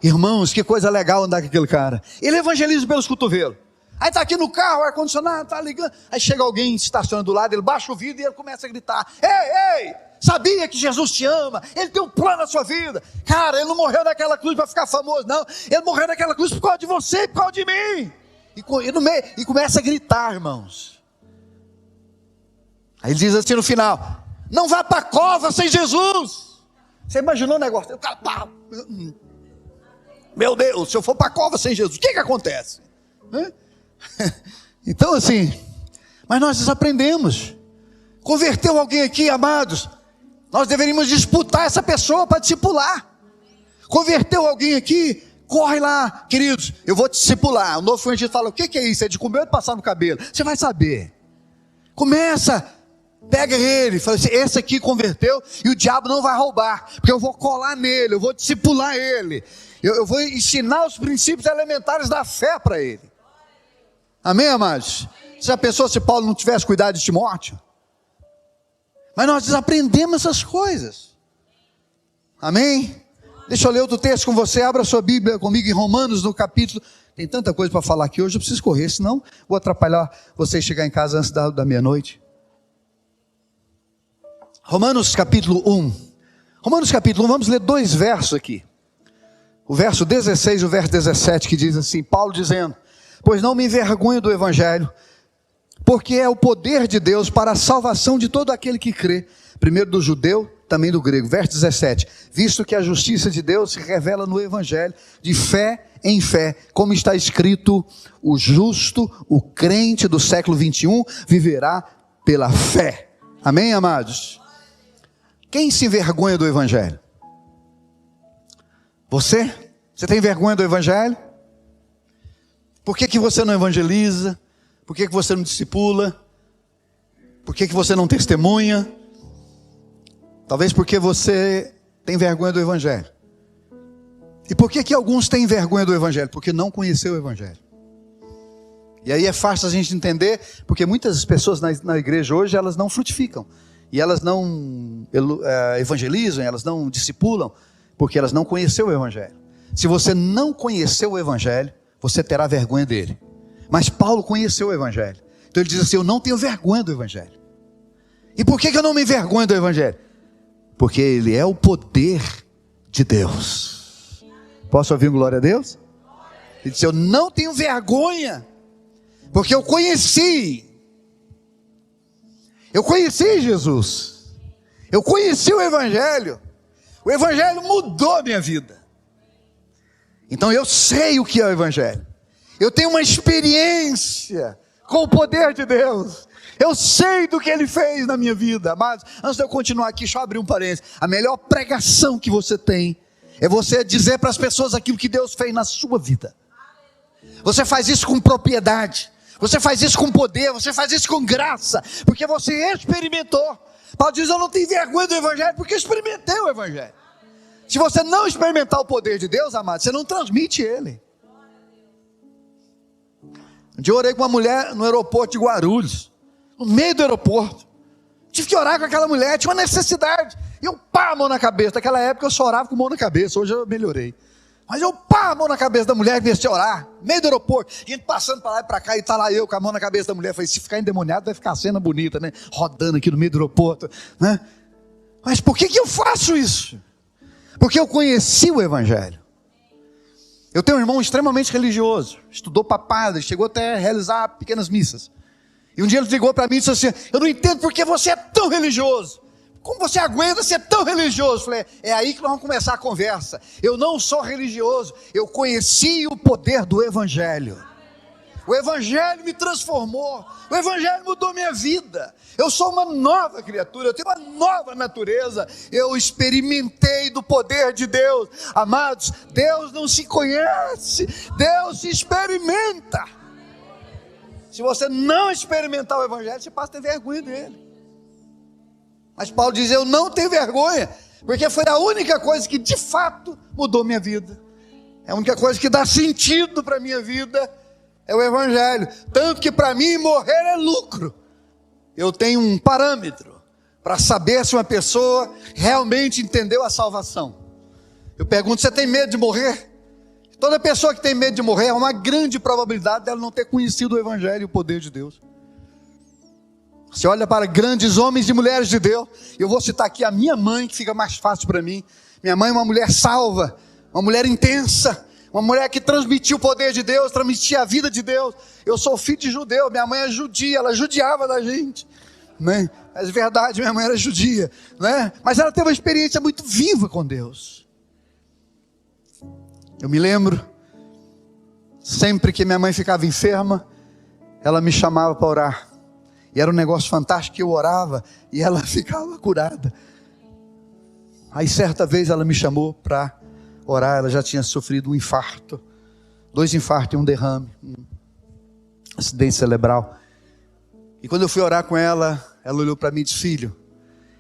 Irmãos, que coisa legal andar com aquele cara. Ele evangeliza pelos cotovelos. Aí está aqui no carro, o ar-condicionado está ligando. Aí chega alguém, estaciona do lado, ele baixa o vidro e ele começa a gritar: ei, sabia que Jesus te ama? Ele tem um plano na sua vida. Cara, ele não morreu naquela cruz para ficar famoso, não. Ele morreu naquela cruz por causa de você e por causa de mim. E começa a gritar, irmãos. Aí ele diz assim no final: não vá para a cova sem Jesus. Você imaginou o negócio? O cara, pá. Meu Deus, se eu for para a cova sem Jesus, o que acontece? Então assim, mas nós desaprendemos. Converteu alguém aqui, amados, nós deveríamos disputar essa pessoa para discipular. Converteu alguém aqui, corre lá, queridos, eu vou te discipular. O novo convertido fala: o que é isso? É de comer ou de passar no cabelo? Você vai saber. Começa, pega ele, fala assim: esse aqui converteu e o diabo não vai roubar, porque eu vou colar nele, eu vou discipular ele, eu vou ensinar os princípios elementares da fé para ele. Amém, amados? Você já pensou se Paulo não tivesse cuidado de Timóteo? Mas nós desaprendemos essas coisas. Amém? Deixa eu ler outro texto com você. Abra sua Bíblia comigo em Romanos, no capítulo. Tem tanta coisa para falar aqui hoje, eu preciso correr, senão vou atrapalhar vocês chegar em casa antes da meia-noite. Romanos capítulo 1. Romanos capítulo 1, vamos ler 2 versos aqui. O verso 16 e o verso 17, que diz assim: Paulo dizendo: pois não me envergonho do Evangelho, porque é o poder de Deus para a salvação de todo aquele que crê, primeiro do judeu, também do grego. Verso 17, visto que a justiça de Deus se revela no evangelho, de fé em fé, como está escrito, o justo, o crente do século 21, viverá pela fé. Amém, amados? Quem se envergonha do evangelho? Você? Você tem vergonha do evangelho? Por que você não evangeliza? Por que você não discipula? Por que você não testemunha? Talvez porque você tem vergonha do evangelho. E por que alguns têm vergonha do evangelho? Porque não conheceu o evangelho. E aí é fácil a gente entender, porque muitas pessoas na igreja hoje, elas não frutificam. E elas não evangelizam, elas não discipulam, porque elas não conheceu o evangelho. Se você não conheceu o evangelho, você terá vergonha dele. Mas Paulo conheceu o evangelho. Então ele diz assim, eu não tenho vergonha do evangelho. E por que eu não me envergonho do evangelho? Porque ele é o poder de Deus. Posso ouvir glória a Deus? Ele disse, eu não tenho vergonha, porque eu conheci Jesus. Eu conheci o evangelho. O evangelho mudou a minha vida. Então eu sei o que é o evangelho. Eu tenho uma experiência com o poder de Deus. Eu sei do que Ele fez na minha vida. Mas antes de eu continuar aqui, deixa eu abrir um parênteses. A melhor pregação que você tem é você dizer para as pessoas aquilo que Deus fez na sua vida. Você faz isso com propriedade. Você faz isso com poder. Você faz isso com graça. Porque você experimentou. Paulo diz, eu não tenho vergonha do evangelho porque eu experimentei o evangelho. Se você não experimentar o poder de Deus, amado, você não transmite ele. Um dia eu orei com uma mulher no aeroporto de Guarulhos, no meio do aeroporto. Tive que orar com aquela mulher, tinha uma necessidade. E eu pá a mão na cabeça. Naquela época eu só orava com a mão na cabeça, hoje eu melhorei. Mas eu pá a mão na cabeça da mulher e comecei a orar, no meio do aeroporto, gente passando para lá e para cá, e tá lá eu com a mão na cabeça da mulher. Falei, se ficar endemoniado vai ficar a cena bonita, né? Rodando aqui no meio do aeroporto, né? Mas por que eu faço isso? Porque eu conheci o evangelho. Eu tenho um irmão extremamente religioso, estudou para padre, chegou até a realizar pequenas missas. E um dia ele ligou para mim e disse assim, eu não entendo porque você é tão religioso. Como você aguenta ser tão religioso? Falei, é aí que nós vamos começar a conversa. Eu não sou religioso, eu conheci o poder do evangelho. O evangelho me transformou, o evangelho mudou minha vida. Eu sou uma nova criatura, eu tenho uma nova natureza. Eu experimentei do poder de Deus. Amados, Deus não se conhece, Deus se experimenta. Se você não experimentar o evangelho, você passa a ter vergonha dele. Mas Paulo diz, eu não tenho vergonha, porque foi a única coisa que de fato mudou minha vida. É a única coisa que dá sentido para a minha vida, é o evangelho. Tanto que para mim morrer é lucro. Eu tenho um parâmetro para saber se uma pessoa realmente entendeu a salvação. Eu pergunto, você tem medo de morrer? Toda pessoa que tem medo de morrer, é uma grande probabilidade dela não ter conhecido o evangelho e o poder de Deus. Você olha para grandes homens e mulheres de Deus. Eu vou citar aqui a minha mãe, que fica mais fácil para mim. Minha mãe é uma mulher salva, uma mulher intensa, uma mulher que transmitiu o poder de Deus, transmitia a vida de Deus. Eu sou filho de judeu, minha mãe é judia, ela judiava da gente, né? Mas verdade, minha mãe era judia, né? Mas ela teve uma experiência muito viva com Deus. Eu me lembro, sempre que minha mãe ficava enferma, ela me chamava para orar. E era um negócio fantástico que eu orava e ela ficava curada. Aí certa vez ela me chamou para orar, ela já tinha sofrido um infarto, 2 infartos e um derrame, um acidente cerebral. E quando eu fui orar com ela, ela olhou para mim e disse, filho,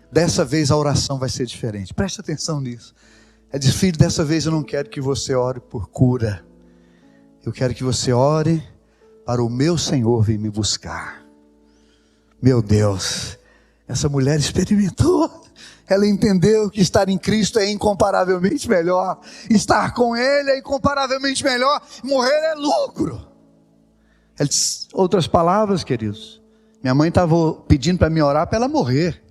dessa vez a oração vai ser diferente, preste atenção nisso. Ela disse, filho, dessa vez eu não quero que você ore por cura, eu quero que você ore para o meu Senhor vir me buscar. Meu Deus, essa mulher experimentou, ela entendeu que estar em Cristo é incomparavelmente melhor, estar com Ele é incomparavelmente melhor, morrer é lucro. Ela disse, outras palavras, queridos, minha mãe estava pedindo para me orar para ela morrer,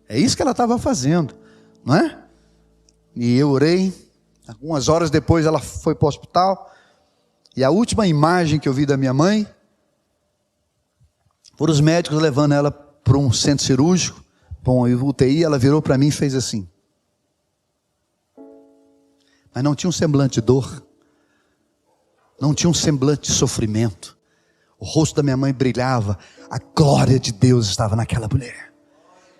é isso que ela estava fazendo, não é? E eu orei, algumas horas depois ela foi para o hospital, e a última imagem que eu vi da minha mãe, Foram os médicos levando ela para um centro cirúrgico, para um UTI, ela virou para mim e fez assim. Mas não tinha um semblante de dor, não tinha um semblante de sofrimento. O rosto da minha mãe brilhava, a glória de Deus estava naquela mulher.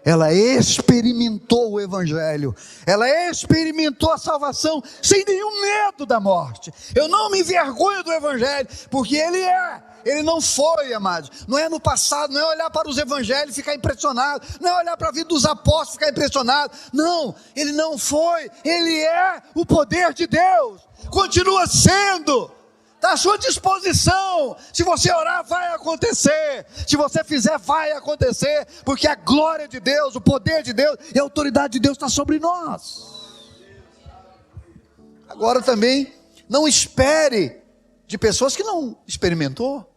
Ela experimentou o Evangelho, ela experimentou a salvação sem nenhum medo da morte. Eu não me envergonho do Evangelho, porque ele não foi, amados. Não é no passado, não é olhar para os Evangelhos e ficar impressionado, não é olhar para a vida dos apóstolos e ficar impressionado. Não, ele não foi, ele é o poder de Deus, continua sendo. Está à sua disposição. Se você orar, vai acontecer. Se você fizer, vai acontecer. Porque a glória de Deus, o poder de Deus e a autoridade de Deus está sobre nós. Agora também, não espere de pessoas que não experimentou.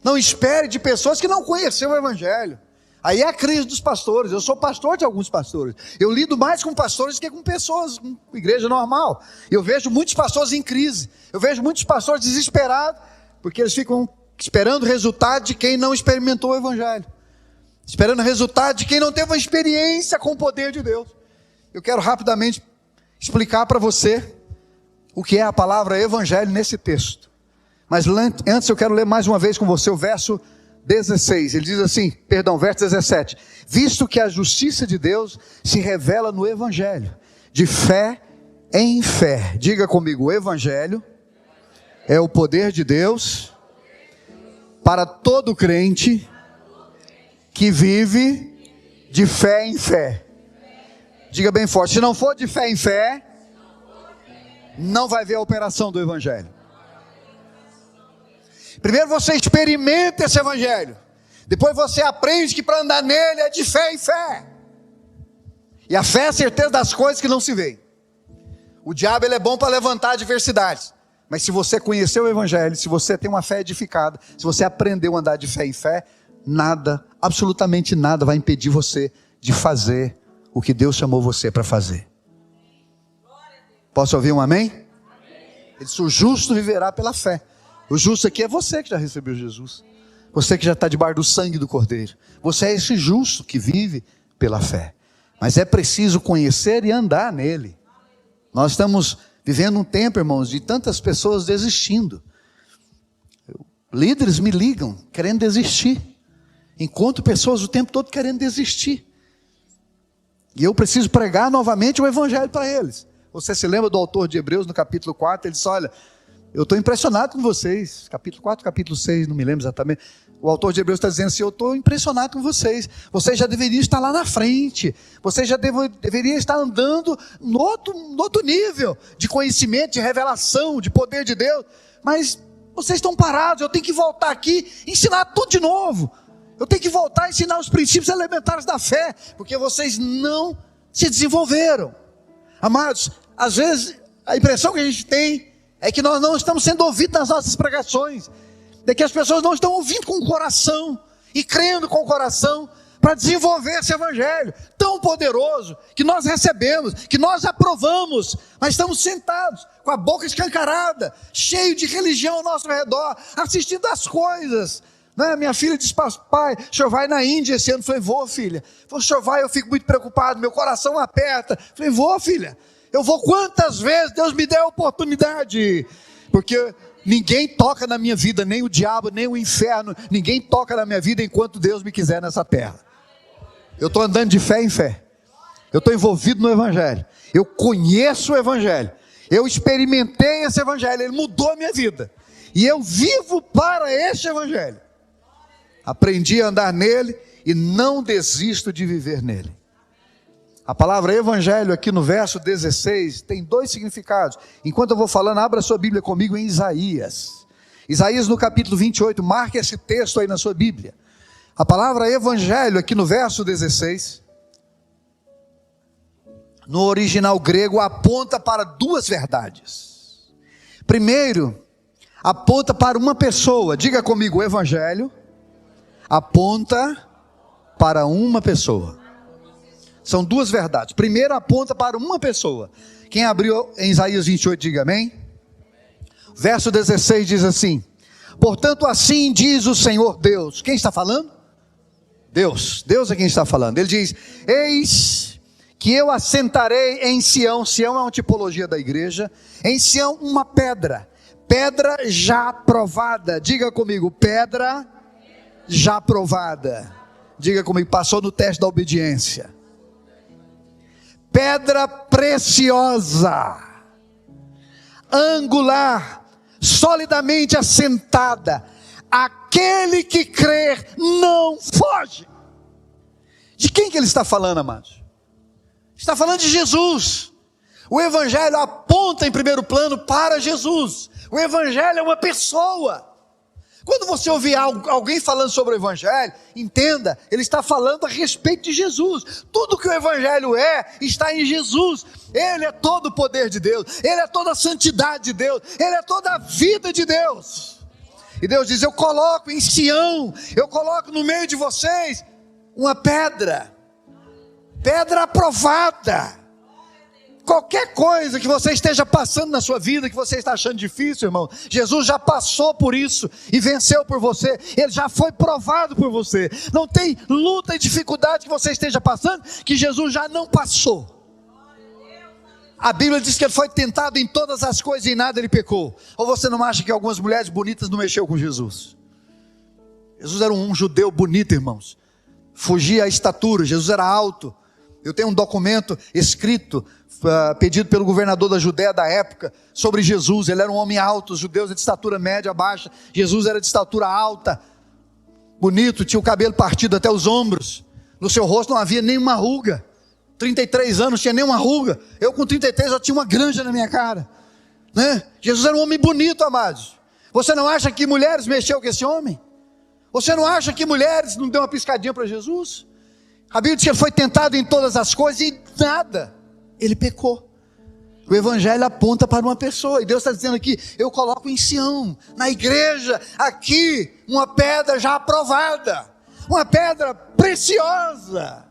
Não espere de pessoas que não conheceu o Evangelho. Aí é a crise dos pastores. Eu sou pastor de alguns pastores. Eu lido mais com pastores do que com pessoas, com igreja normal. Eu vejo muitos pastores em crise. Eu vejo muitos pastores desesperados, porque eles ficam esperando o resultado de quem não experimentou o Evangelho. Esperando o resultado de quem não teve uma experiência com o poder de Deus. Eu quero rapidamente explicar para você o que é a palavra Evangelho nesse texto. Mas antes eu quero ler mais uma vez com você o verso 16, ele diz assim, verso 17: visto que a justiça de Deus se revela no Evangelho, de fé em fé. Diga comigo, o Evangelho é o poder de Deus para todo crente que vive de fé em fé. Diga bem forte, se não for de fé em fé, não vai ver a operação do Evangelho. Primeiro você experimenta esse Evangelho, depois você aprende que para andar nele é de fé em fé. E a fé é a certeza das coisas que não se veem. O diabo ele é bom para levantar adversidades, mas se você conhecer o Evangelho, se você tem uma fé edificada, se você aprendeu a andar de fé em fé, nada, absolutamente nada vai impedir você de fazer o que Deus chamou você para fazer. Posso ouvir um amém? Ele disse, o justo viverá pela fé. O justo aqui é você que já recebeu Jesus. Você que já está debaixo do sangue do Cordeiro. Você é esse justo que vive pela fé. Mas é preciso conhecer e andar nele. Nós estamos vivendo um tempo, irmãos, de tantas pessoas desistindo. Líderes me ligam querendo desistir. Encontro pessoas o tempo todo querendo desistir. E eu preciso pregar novamente o Evangelho para eles. Você se lembra do autor de Hebreus no capítulo 4? Ele diz, olha, eu estou impressionado com vocês. Capítulo 4, capítulo 6, não me lembro exatamente. O autor de Hebreus está dizendo assim, eu estou impressionado com vocês. Vocês já deveriam estar lá na frente. Vocês já deveriam estar andando no outro nível de conhecimento, de revelação, de poder de Deus. Mas vocês estão parados, eu tenho que voltar aqui e ensinar tudo de novo. Eu tenho que voltar a ensinar os princípios elementares da fé, porque vocês não se desenvolveram. Amados, às vezes a impressão que a gente tem é que nós não estamos sendo ouvidos nas nossas pregações, é que as pessoas não estão ouvindo com o coração e crendo com o coração para desenvolver esse Evangelho tão poderoso que nós recebemos, que nós aprovamos, mas estamos sentados com a boca escancarada, cheio de religião ao nosso redor, assistindo às coisas. Minha filha disse, pai, o senhor vai na Índia esse ano? Eu falei, vou, filha. O senhor vai, eu fico muito preocupado, meu coração aperta. Eu falei, vou, filha. Eu vou quantas vezes Deus me der a oportunidade, porque ninguém toca na minha vida, nem o diabo, nem o inferno, ninguém toca na minha vida enquanto Deus me quiser nessa terra. Eu estou andando de fé em fé, eu estou envolvido no Evangelho, eu conheço o Evangelho, eu experimentei esse Evangelho, ele mudou a minha vida, e eu vivo para este Evangelho. Aprendi a andar nele e não desisto de viver nele. A palavra Evangelho aqui no verso 16 tem dois significados. Enquanto eu vou falando, abra sua Bíblia comigo em Isaías. Isaías no capítulo 28, marque esse texto aí na sua Bíblia. A palavra Evangelho aqui no verso 16, no original grego, aponta para duas verdades. Primeiro, aponta para uma pessoa. Diga comigo, o Evangelho aponta para uma pessoa. São duas verdades. Primeiro aponta para uma pessoa. Quem abriu em Isaías 28, diga amém. Verso 16 diz assim, portanto assim diz o Senhor Deus. Quem está falando? Deus é quem está falando. Ele diz: eis que eu assentarei em Sião. Sião é uma tipologia da igreja. Em Sião uma pedra já provada. Diga comigo, pedra já provada. Diga comigo, passou no teste da obediência. Pedra preciosa, angular, solidamente assentada. Aquele que crer não foge. De quem que ele está falando, amados? Está falando de Jesus. O evangelho aponta em primeiro plano para Jesus. O evangelho é uma pessoa. Quando você ouvir alguém falando sobre o evangelho, entenda, ele está falando a respeito de Jesus. Tudo que o evangelho está em Jesus. Ele é todo o poder de Deus, ele é toda a santidade de Deus, ele é toda a vida de Deus. E Deus diz: eu coloco em Sião, eu coloco no meio de vocês uma pedra aprovada. Qualquer coisa que você esteja passando na sua vida, que você está achando difícil, irmão, Jesus já passou por isso e venceu por você. Ele já foi provado por você. Não tem luta e dificuldade que você esteja passando que Jesus já não passou. A Bíblia diz que ele foi tentado em todas as coisas e em nada ele pecou. Ou você não acha que algumas mulheres bonitas não mexeu com Jesus? Jesus era um judeu bonito, irmãos. Fugia a estatura, Jesus era alto. Eu tenho um documento escrito, pedido pelo governador da Judéia da época, sobre Jesus. Ele era um homem alto, os judeus eram de estatura média, baixa. Jesus era de estatura alta, bonito, tinha o cabelo partido até os ombros. No seu rosto não havia nenhuma ruga. 33 anos, tinha nenhuma ruga. Eu com 33 já tinha uma granja na minha cara, né? Jesus era um homem bonito, amados. Você não acha que mulheres mexeu com esse homem? Você não acha que mulheres não deu uma piscadinha para Jesus? A Bíblia diz que ele foi tentado em todas as coisas e nada, ele pecou. O evangelho aponta para uma pessoa, e Deus está dizendo aqui: eu coloco em Sião, na igreja, aqui, uma pedra já aprovada, uma pedra preciosa.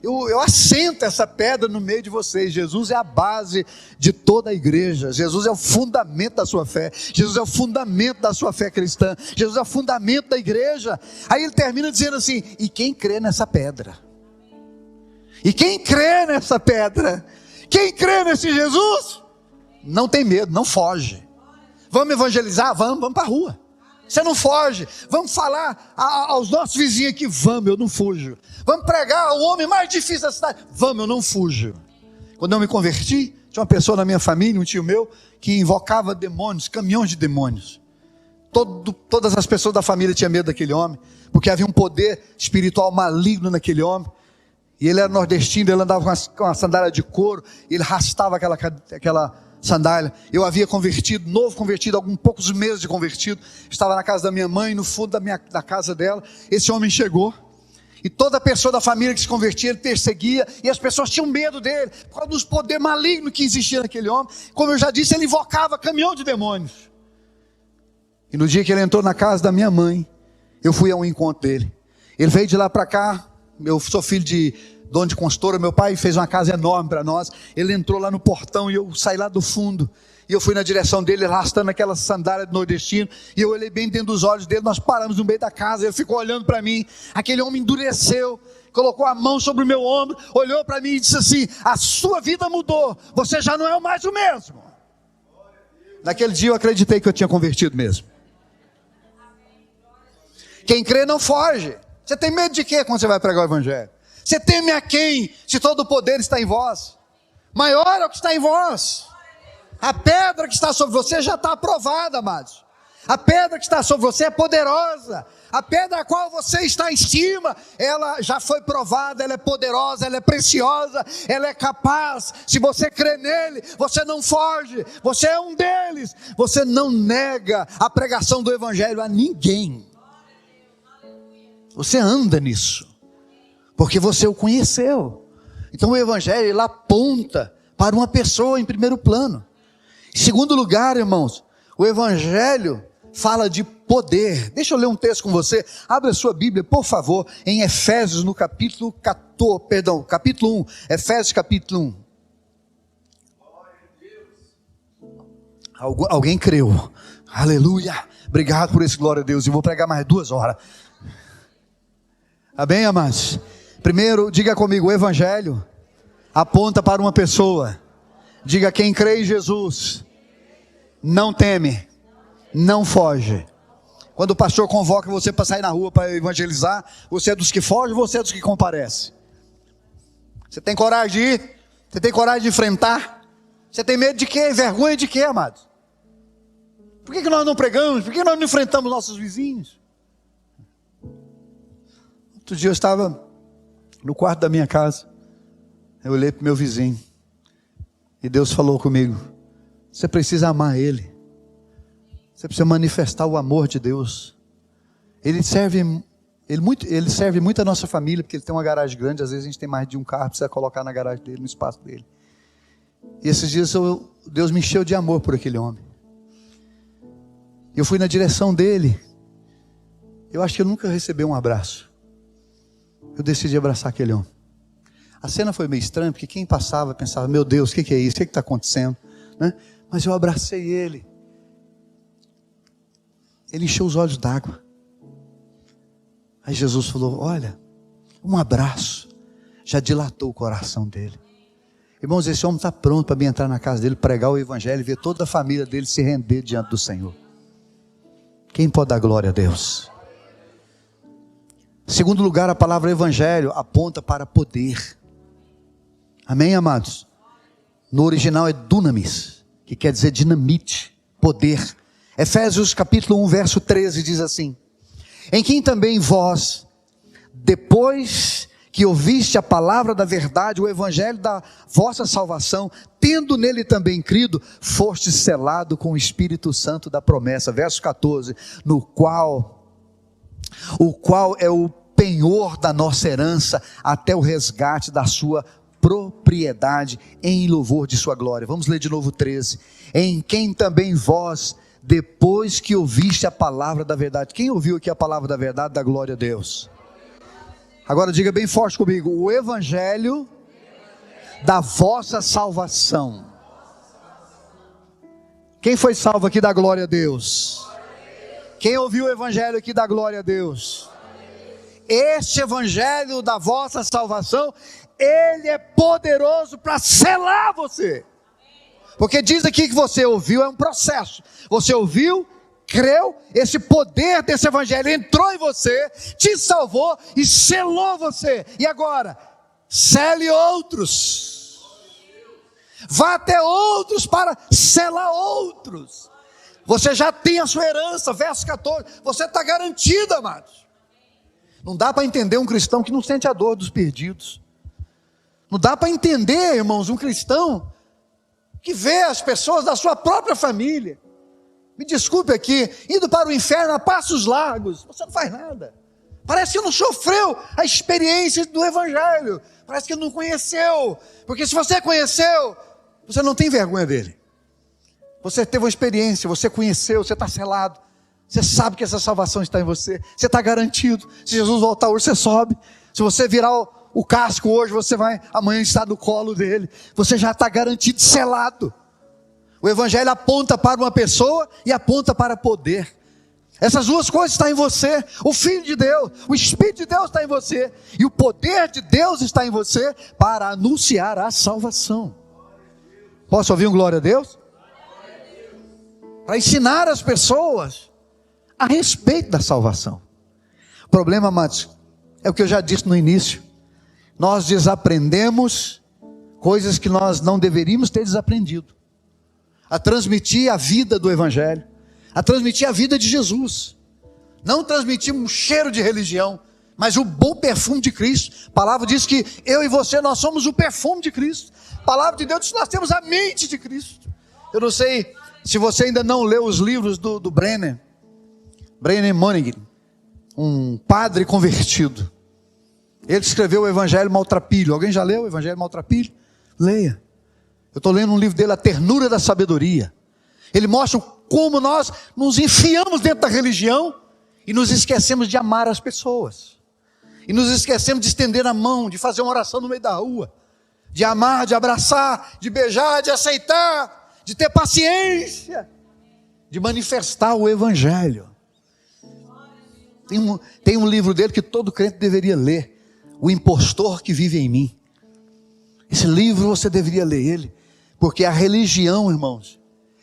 Eu assento essa pedra no meio de vocês. Jesus é a base de toda a igreja. Jesus é o fundamento da sua fé. Jesus é o fundamento da sua fé cristã. Jesus é o fundamento da igreja. Aí ele termina dizendo assim: e quem crê nessa pedra? E quem crê nessa pedra? Quem crê nesse Jesus? Não tem medo, não foge. Vamos evangelizar? Vamos para a rua. Você não foge. Vamos falar aos nossos vizinhos aqui? Vamos, eu não fujo. Vamos pregar ao homem mais difícil da cidade? Vamos, eu não fujo. Quando eu me converti, tinha uma pessoa na minha família, um tio meu, que invocava demônios, caminhões de demônios. Todas as pessoas da família tinham medo daquele homem, porque havia um poder espiritual maligno naquele homem. E ele era nordestino, ele andava com uma sandália de couro, e ele arrastava aquela sandália. Eu havia convertido, novo convertido, alguns poucos meses de convertido. Estava na casa da minha mãe, no fundo da casa dela. Esse homem chegou, e toda pessoa da família que se convertia, ele perseguia, e as pessoas tinham medo dele, por causa dos poderes malignos que existiam naquele homem. Como eu já disse, ele invocava caminhão de demônios. E no dia que ele entrou na casa da minha mãe, eu fui ao encontro dele. Ele veio de lá para cá. Eu sou filho de dono de consultora, meu pai fez uma casa enorme para nós. Ele entrou lá no portão e eu saí lá do fundo. E eu fui na direção dele, arrastando aquela sandália de nordestino. E eu olhei bem dentro dos olhos dele, nós paramos no meio da casa. Ele ficou olhando para mim. Aquele homem endureceu, colocou a mão sobre o meu ombro, olhou para mim e disse assim: a sua vida mudou, você já não é mais o mesmo. Naquele dia eu acreditei que eu tinha convertido mesmo. Quem crê não foge. Você tem medo de quê quando você vai pregar o evangelho? Você teme a quem, se todo o poder está em vós? Maior é o que está em vós. A pedra que está sobre você já está aprovada, amados. A pedra que está sobre você é poderosa. A pedra a qual você está em cima, ela já foi provada, ela é poderosa, ela é preciosa, ela é capaz. Se você crê nele, você não foge, você é um deles. Você não nega a pregação do evangelho a ninguém. Você anda nisso, porque você o conheceu. Então o evangelho, ele aponta para uma pessoa em primeiro plano. Em segundo lugar, irmãos, o evangelho fala de poder. Deixa eu ler um texto com você. Abra a sua Bíblia, por favor, em Efésios, no capítulo 1. Efésios capítulo 1. Alguém creu. Aleluia. Obrigado por esse glória a Deus. Eu vou pregar mais 2 horas. Amém, amados? Primeiro, diga comigo, o evangelho aponta para uma pessoa. Diga, quem crê em Jesus não teme, não foge. Quando o pastor convoca você para sair na rua para evangelizar, você é dos que fogem ou você é dos que comparece? Você tem coragem de ir? Você tem coragem de enfrentar? Você tem medo de quê? Vergonha de quê, amados? Por que nós não pregamos? Por que nós não enfrentamos nossos vizinhos? Outro dia eu estava no quarto da minha casa, eu olhei para o meu vizinho, e Deus falou comigo, você precisa amar ele, você precisa manifestar o amor de Deus. Ele serve muito a nossa família, porque ele tem uma garagem grande, às vezes a gente tem mais de um carro, precisa colocar na garagem dele, no espaço dele. E esses dias Deus me encheu de amor por aquele homem. Eu fui na direção dele, eu acho que eu nunca recebi um abraço. Eu decidi abraçar aquele homem. A cena foi meio estranha, porque quem passava pensava, meu Deus, o que é isso? O que está acontecendo? Né? Mas eu abracei ele. Ele encheu os olhos d'água. Aí Jesus falou, olha, um abraço já dilatou o coração dele. Irmãos, esse homem está pronto para mim entrar na casa dele, pregar o evangelho e ver toda a família dele se render diante do Senhor. Quem pode dar glória a Deus? Segundo lugar, a palavra evangelho aponta para poder. Amém, amados? No original é dunamis, que quer dizer dinamite, poder. Efésios capítulo 1, verso 13 diz assim, em quem também vós, depois que ouviste a palavra da verdade, o evangelho da vossa salvação, tendo nele também crido, foste selado com o Espírito Santo da promessa. Verso 14, o qual é o penhor da nossa herança, até o resgate da sua propriedade, em louvor de sua glória. Vamos ler de novo 13, em quem também vós, depois que ouviste a palavra da verdade. Quem ouviu aqui a palavra da verdade, da glória a Deus? Agora diga bem forte comigo, o evangelho da vossa salvação. Quem foi salvo aqui, dá glória a Deus? Quem ouviu o evangelho aqui, dá glória a Deus? Este evangelho da vossa salvação, ele é poderoso para selar você. Porque diz aqui que você ouviu, é um processo. Você ouviu, creu, esse poder desse evangelho entrou em você, te salvou e selou você. E agora, sele outros. Vá até outros para selar outros. Você já tem a sua herança, verso 14. Você está garantido, amados. Não dá para entender um cristão que não sente a dor dos perdidos. Não dá para entender, irmãos, um cristão que vê as pessoas da sua própria família, me desculpe aqui, indo para o inferno a passos largos. Você não faz nada. Parece que não sofreu a experiência do evangelho. Parece que não conheceu. Porque se você conheceu, você não tem vergonha dele. Você teve uma experiência, você conheceu, você está selado. Você sabe que essa salvação está em você. Você está garantido. Se Jesus voltar hoje, você sobe. Se você virar o casco hoje, você vai amanhã estar no colo dele. Você já está garantido, selado. O evangelho aponta para uma pessoa e aponta para poder. Essas duas coisas estão em você. O Filho de Deus, o Espírito de Deus está em você. E o poder de Deus está em você para anunciar a salvação. Posso ouvir um glória a Deus? Para ensinar as pessoas a respeito da salvação. O problema, amados, é o que eu já disse no início. Nós desaprendemos coisas que nós não deveríamos ter desaprendido. A transmitir a vida do evangelho, a transmitir a vida de Jesus. Não transmitir um cheiro de religião, mas o bom perfume de Cristo. A palavra diz que eu e você, nós somos o perfume de Cristo. A palavra de Deus diz que nós temos a mente de Cristo. Eu não sei se você ainda não leu os livros do Brennan Manning, um padre convertido. Ele escreveu o Evangelho Maltrapilho. Alguém já leu o Evangelho Maltrapilho? Leia. Eu estou lendo um livro dele, A Ternura da Sabedoria. Ele mostra como nós nos enfiamos dentro da religião e nos esquecemos de amar as pessoas. E nos esquecemos de estender a mão, de fazer uma oração no meio da rua. De amar, de abraçar, de beijar, de aceitar, de ter paciência, de manifestar o Evangelho. Tem um livro dele que todo crente deveria ler, O Impostor que Vive em Mim. Esse livro você deveria ler ele, porque a religião, irmãos,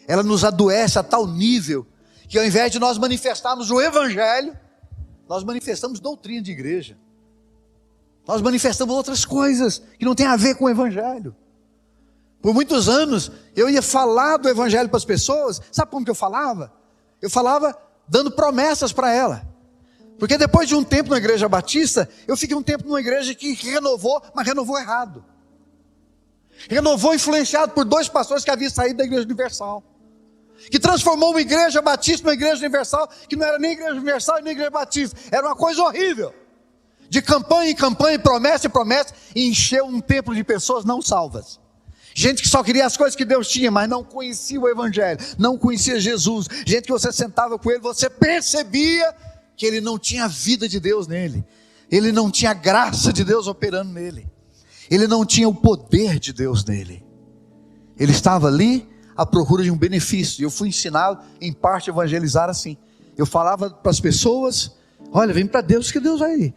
ela nos adoece a tal nível, que ao invés de nós manifestarmos o evangelho, nós manifestamos doutrina de igreja. Nós manifestamos outras coisas que não tem a ver com o evangelho. Por muitos anos, eu ia falar do evangelho para as pessoas. Sabe como que eu falava? Eu falava dando promessas para ela. Porque depois de um tempo na igreja batista, eu fiquei um tempo numa igreja que renovou, mas renovou errado. Renovou influenciado por 2 pastores que haviam saído da igreja universal. Que transformou uma igreja batista numa igreja universal, que não era nem igreja universal e nem igreja batista. Era uma coisa horrível. De campanha em campanha, promessa em promessa, e encheu um templo de pessoas não salvas. Gente que só queria as coisas que Deus tinha, mas não conhecia o evangelho, não conhecia Jesus. Gente que você sentava com ele, você percebia que ele não tinha a vida de Deus nele. Ele não tinha a graça de Deus operando nele. Ele não tinha o poder de Deus nele. Ele estava ali à procura de um benefício. E eu fui ensinado, em parte, a evangelizar assim. Eu falava para as pessoas: olha, vem para Deus, que Deus vai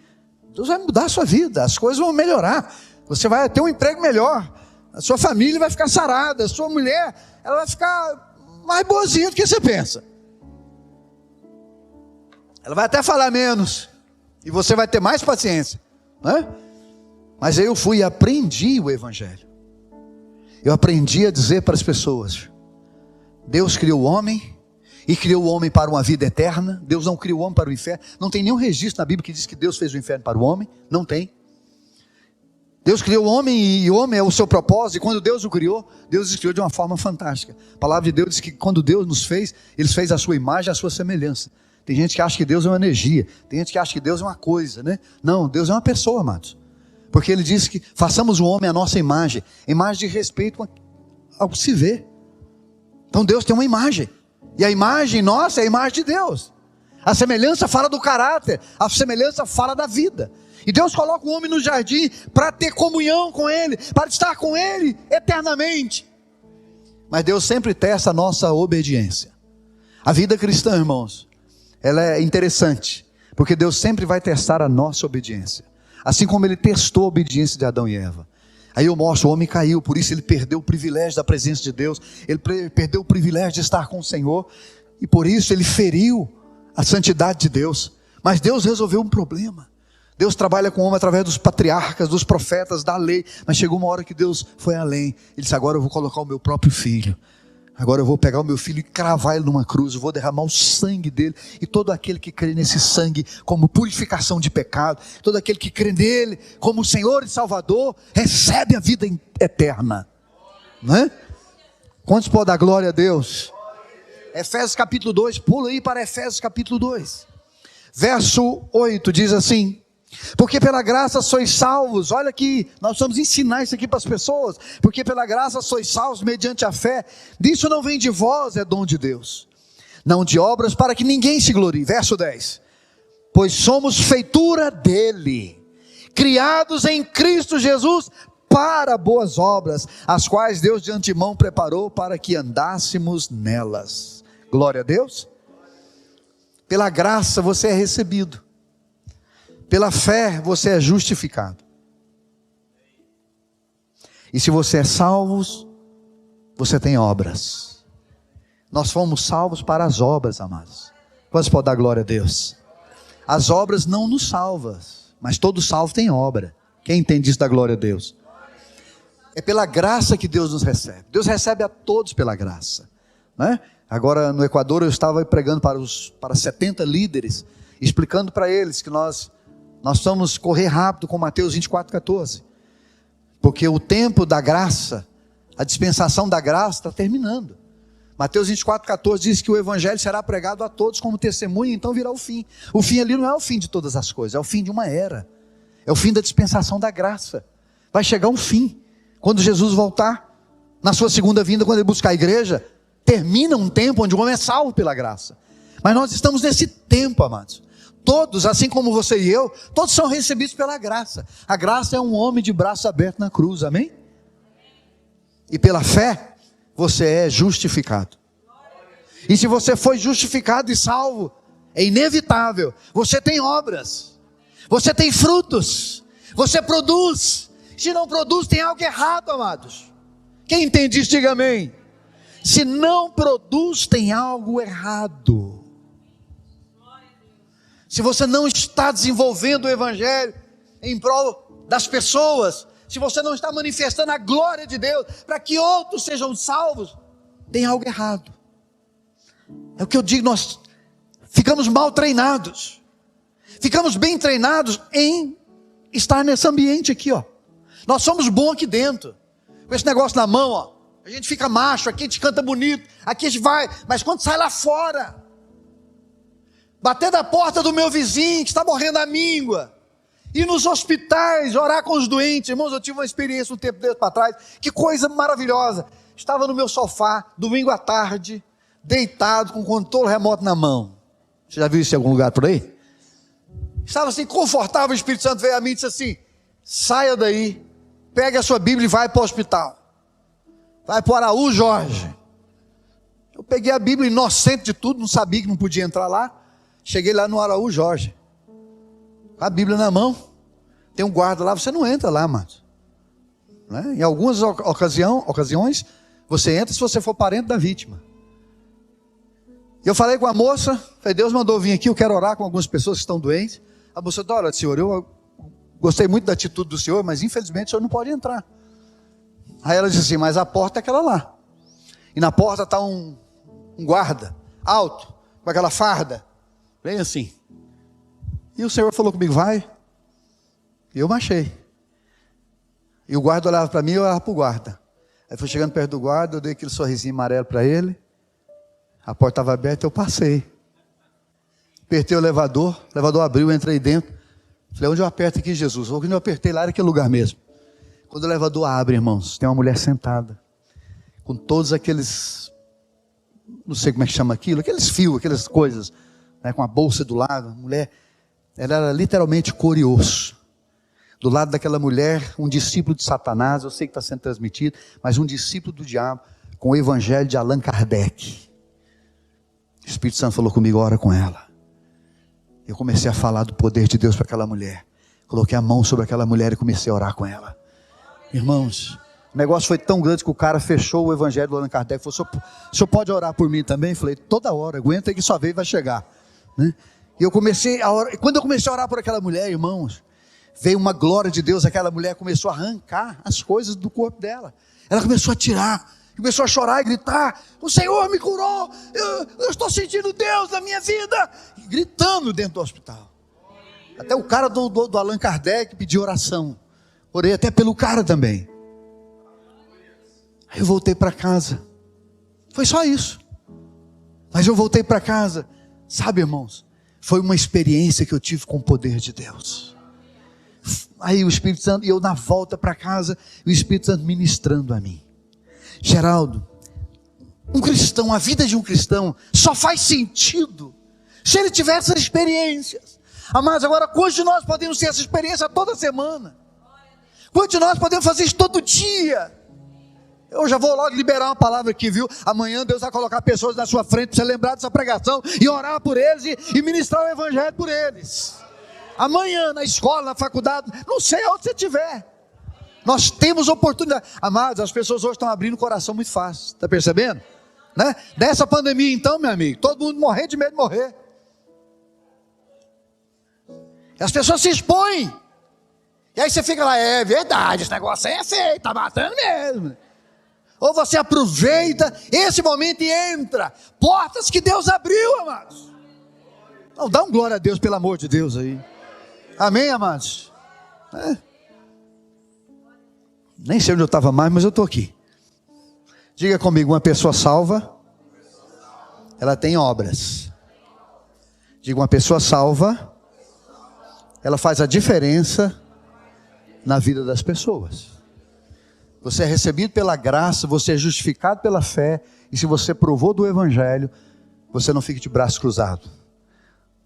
mudar a sua vida, as coisas vão melhorar, você vai ter um emprego melhor, a sua família vai ficar sarada, a sua mulher, ela vai ficar mais boazinha do que você pensa, ela vai até falar menos, e você vai ter mais paciência, né? Mas aí eu fui e aprendi o evangelho. Eu aprendi a dizer para as pessoas: Deus criou o homem, e criou o homem para uma vida eterna. Deus não criou o homem para o inferno. Não tem nenhum registro na Bíblia que diz que Deus fez o inferno para o homem. Não tem. Deus criou o homem, e o homem é o seu propósito. E quando Deus o criou, Deus o criou de uma forma fantástica. A palavra de Deus diz que quando Deus nos fez, Ele fez a sua imagem, a sua semelhança. Tem gente que acha que Deus é uma energia, tem gente que acha que Deus é uma coisa, né? Não, Deus é uma pessoa, amados. Porque Ele disse que façamos o homem a nossa imagem de respeito ao que se vê. Então Deus tem uma imagem, e a imagem nossa é a imagem de Deus. A semelhança fala do caráter, a semelhança fala da vida. E Deus coloca o homem no jardim para ter comunhão com Ele, para estar com Ele eternamente. Mas Deus sempre testa a nossa obediência. A vida cristã, irmãos, ela é interessante, porque Deus sempre vai testar a nossa obediência. Assim como Ele testou a obediência de Adão e Eva. Aí eu mostro, o homem caiu, por isso ele perdeu o privilégio da presença de Deus, ele perdeu o privilégio de estar com o Senhor, e por isso ele feriu a santidade de Deus. Mas Deus resolveu um problema. Deus trabalha com o homem através dos patriarcas, dos profetas, da lei, mas chegou uma hora que Deus foi além. Ele disse: agora eu vou colocar o meu próprio filho, agora eu vou pegar o meu filho e cravar ele numa cruz, eu vou derramar o sangue dele, e todo aquele que crê nesse sangue como purificação de pecado, todo aquele que crê nele como Senhor e Salvador, recebe a vida eterna, não é? Quantos podem dar glória a Deus? Efésios capítulo 2, pula aí para Efésios capítulo 2, verso 8, diz assim: porque pela graça sois salvos. Olha aqui, nós vamos ensinar isso aqui para as pessoas. Porque pela graça sois salvos mediante a fé. Disso não vem de vós, é dom de Deus, não de obras, para que ninguém se glorie. Verso 10: pois somos feitura dele, criados em Cristo Jesus para boas obras, as quais Deus de antemão preparou para que andássemos nelas. Glória a Deus. Pela graça você é recebido, pela fé você é justificado. E se você é salvo, você tem obras. Nós fomos salvos para as obras, amados. Quantos podem dar glória a Deus? As obras não nos salvam, mas todo salvo tem obra. Quem entende isso, dá glória a Deus. É pela graça que Deus nos recebe. Deus recebe a todos pela graça, né? Agora no Equador eu estava pregando para 70 líderes, explicando para eles que nós vamos correr rápido com Mateus 24:14, porque o tempo da graça, a dispensação da graça está terminando. Mateus 24:14 diz que o evangelho será pregado a todos como testemunho, então virá o fim. O fim ali não é o fim de todas as coisas, é o fim de uma era, é o fim da dispensação da graça. Vai chegar um fim, quando Jesus voltar, na sua segunda vinda, quando Ele buscar a igreja, termina um tempo onde o homem é salvo pela graça. Mas nós estamos nesse tempo, amados. Todos, assim como você e eu, todos são recebidos pela graça. A graça é um homem de braço aberto na cruz, amém? E pela fé, você é justificado. E se você foi justificado e salvo, É inevitável. Você tem obras. Você tem frutos. Você produz. Se não produz, tem algo errado, amados. Quem entende isso, diga amém. Se não produz, tem algo errado. Se você não está desenvolvendo o evangelho em prol das pessoas, se você não está manifestando a glória de Deus para que outros sejam salvos, tem algo errado. É o que eu digo, nós ficamos mal treinados. Ficamos bem treinados em estar nesse ambiente aqui, ó. Nós somos bons aqui dentro, com esse negócio na mão, ó. A gente fica macho, aqui a gente canta bonito, aqui a gente vai, mas quando sai lá fora, bater na porta do meu vizinho que está morrendo à míngua, ir nos hospitais, orar com os doentes. Irmãos, eu tive uma experiência um tempo desse para trás, que coisa maravilhosa. Estava no meu sofá, domingo à tarde, deitado, com o controle remoto na mão. Você já viu isso em algum lugar por aí? Estava assim, confortável, o Espírito Santo veio a mim e disse assim: saia daí, pegue a sua Bíblia e vai para o hospital. Vai para o Araújo Jorge. Eu peguei a Bíblia, inocente de tudo, não sabia que não podia entrar lá. Cheguei lá no Araújo Jorge, a Bíblia na mão, tem um guarda lá, você não entra lá, amados, né? Em algumas ocasiões, você entra se você for parente da vítima. Eu falei com a moça, falei: Deus mandou vir aqui, eu quero orar com algumas pessoas que estão doentes. A moça disse: olha, senhor, eu gostei muito da atitude do senhor, mas infelizmente o senhor não pode entrar. Aí ela disse assim: mas a porta é aquela lá, e na porta está um guarda, alto, com aquela farda, bem assim. E o Senhor falou comigo: vai. E eu marchei. E o guarda olhava para mim e eu olhava para o guarda. Aí foi chegando perto do guarda, eu dei aquele sorrisinho amarelo para ele. A porta estava aberta, eu passei. Apertei o elevador abriu, eu entrei dentro. Falei: onde eu aperto aqui, Jesus? Onde eu apertei lá era aquele lugar mesmo. Quando o elevador abre, irmãos, tem uma mulher sentada, com todos aqueles, não sei como é que chama aquilo, aqueles fios, aquelas coisas, né, com a bolsa do lado. A mulher, ela era literalmente cor e osso. Do lado daquela mulher, um discípulo de Satanás, eu sei que está sendo transmitido, mas um discípulo do diabo, com o evangelho de Allan Kardec. O Espírito Santo falou comigo: ora com ela. Eu comecei a falar do poder de Deus para aquela mulher. Coloquei a mão sobre aquela mulher e comecei a orar com ela. Irmãos, o negócio foi tão grande que o cara fechou o evangelho do Allan Kardec. Falou: o senhor pode orar por mim também? Eu falei: toda hora, aguenta que sua vez vai chegar, né? E eu comecei a orar. Quando eu comecei a orar por aquela mulher, irmãos, veio uma glória de Deus. Aquela mulher começou a arrancar as coisas do corpo dela. Ela começou a tirar, começou a chorar e gritar: o Senhor me curou, eu estou sentindo Deus na minha vida, e gritando dentro do hospital. Até o cara do Allan Kardec pediu oração. Orei até pelo cara também. Aí eu voltei para casa. Foi só isso. Mas eu voltei para casa. Sabe, irmãos, foi uma experiência que eu tive com o poder de Deus. Aí o Espírito Santo, e eu na volta para casa, o Espírito Santo ministrando a mim: Geraldo, um cristão, a vida de um cristão só faz sentido se ele tiver essas experiências. Mas agora, quantos de nós podemos ter essa experiência toda semana? Quantos de nós podemos fazer isso todo dia? Eu já vou logo liberar uma palavra aqui, viu? Amanhã Deus vai colocar pessoas na sua frente para você lembrar dessa pregação e orar por eles e ministrar o evangelho por eles. Amanhã, na escola, na faculdade, não sei onde você estiver, nós temos oportunidade. Amados, as pessoas hoje estão abrindo o coração muito fácil, está percebendo? Né? Dessa pandemia então, meu amigo, todo mundo morrer de medo de morrer. As pessoas se expõem. E aí você fica lá: é verdade, esse negócio aí é feio, está matando mesmo. Ou você aproveita esse momento e entra. Portas que Deus abriu, amados. Então dá um glória a Deus, pelo amor de Deus aí. Amém, amados? Nem sei onde eu estava mais, mas eu estou aqui. Diga comigo: uma pessoa salva, ela tem obras. Diga: uma pessoa salva, ela faz a diferença na vida das pessoas. Você é recebido pela graça, você é justificado pela fé, e se você provou do evangelho, você não fica de braço cruzado.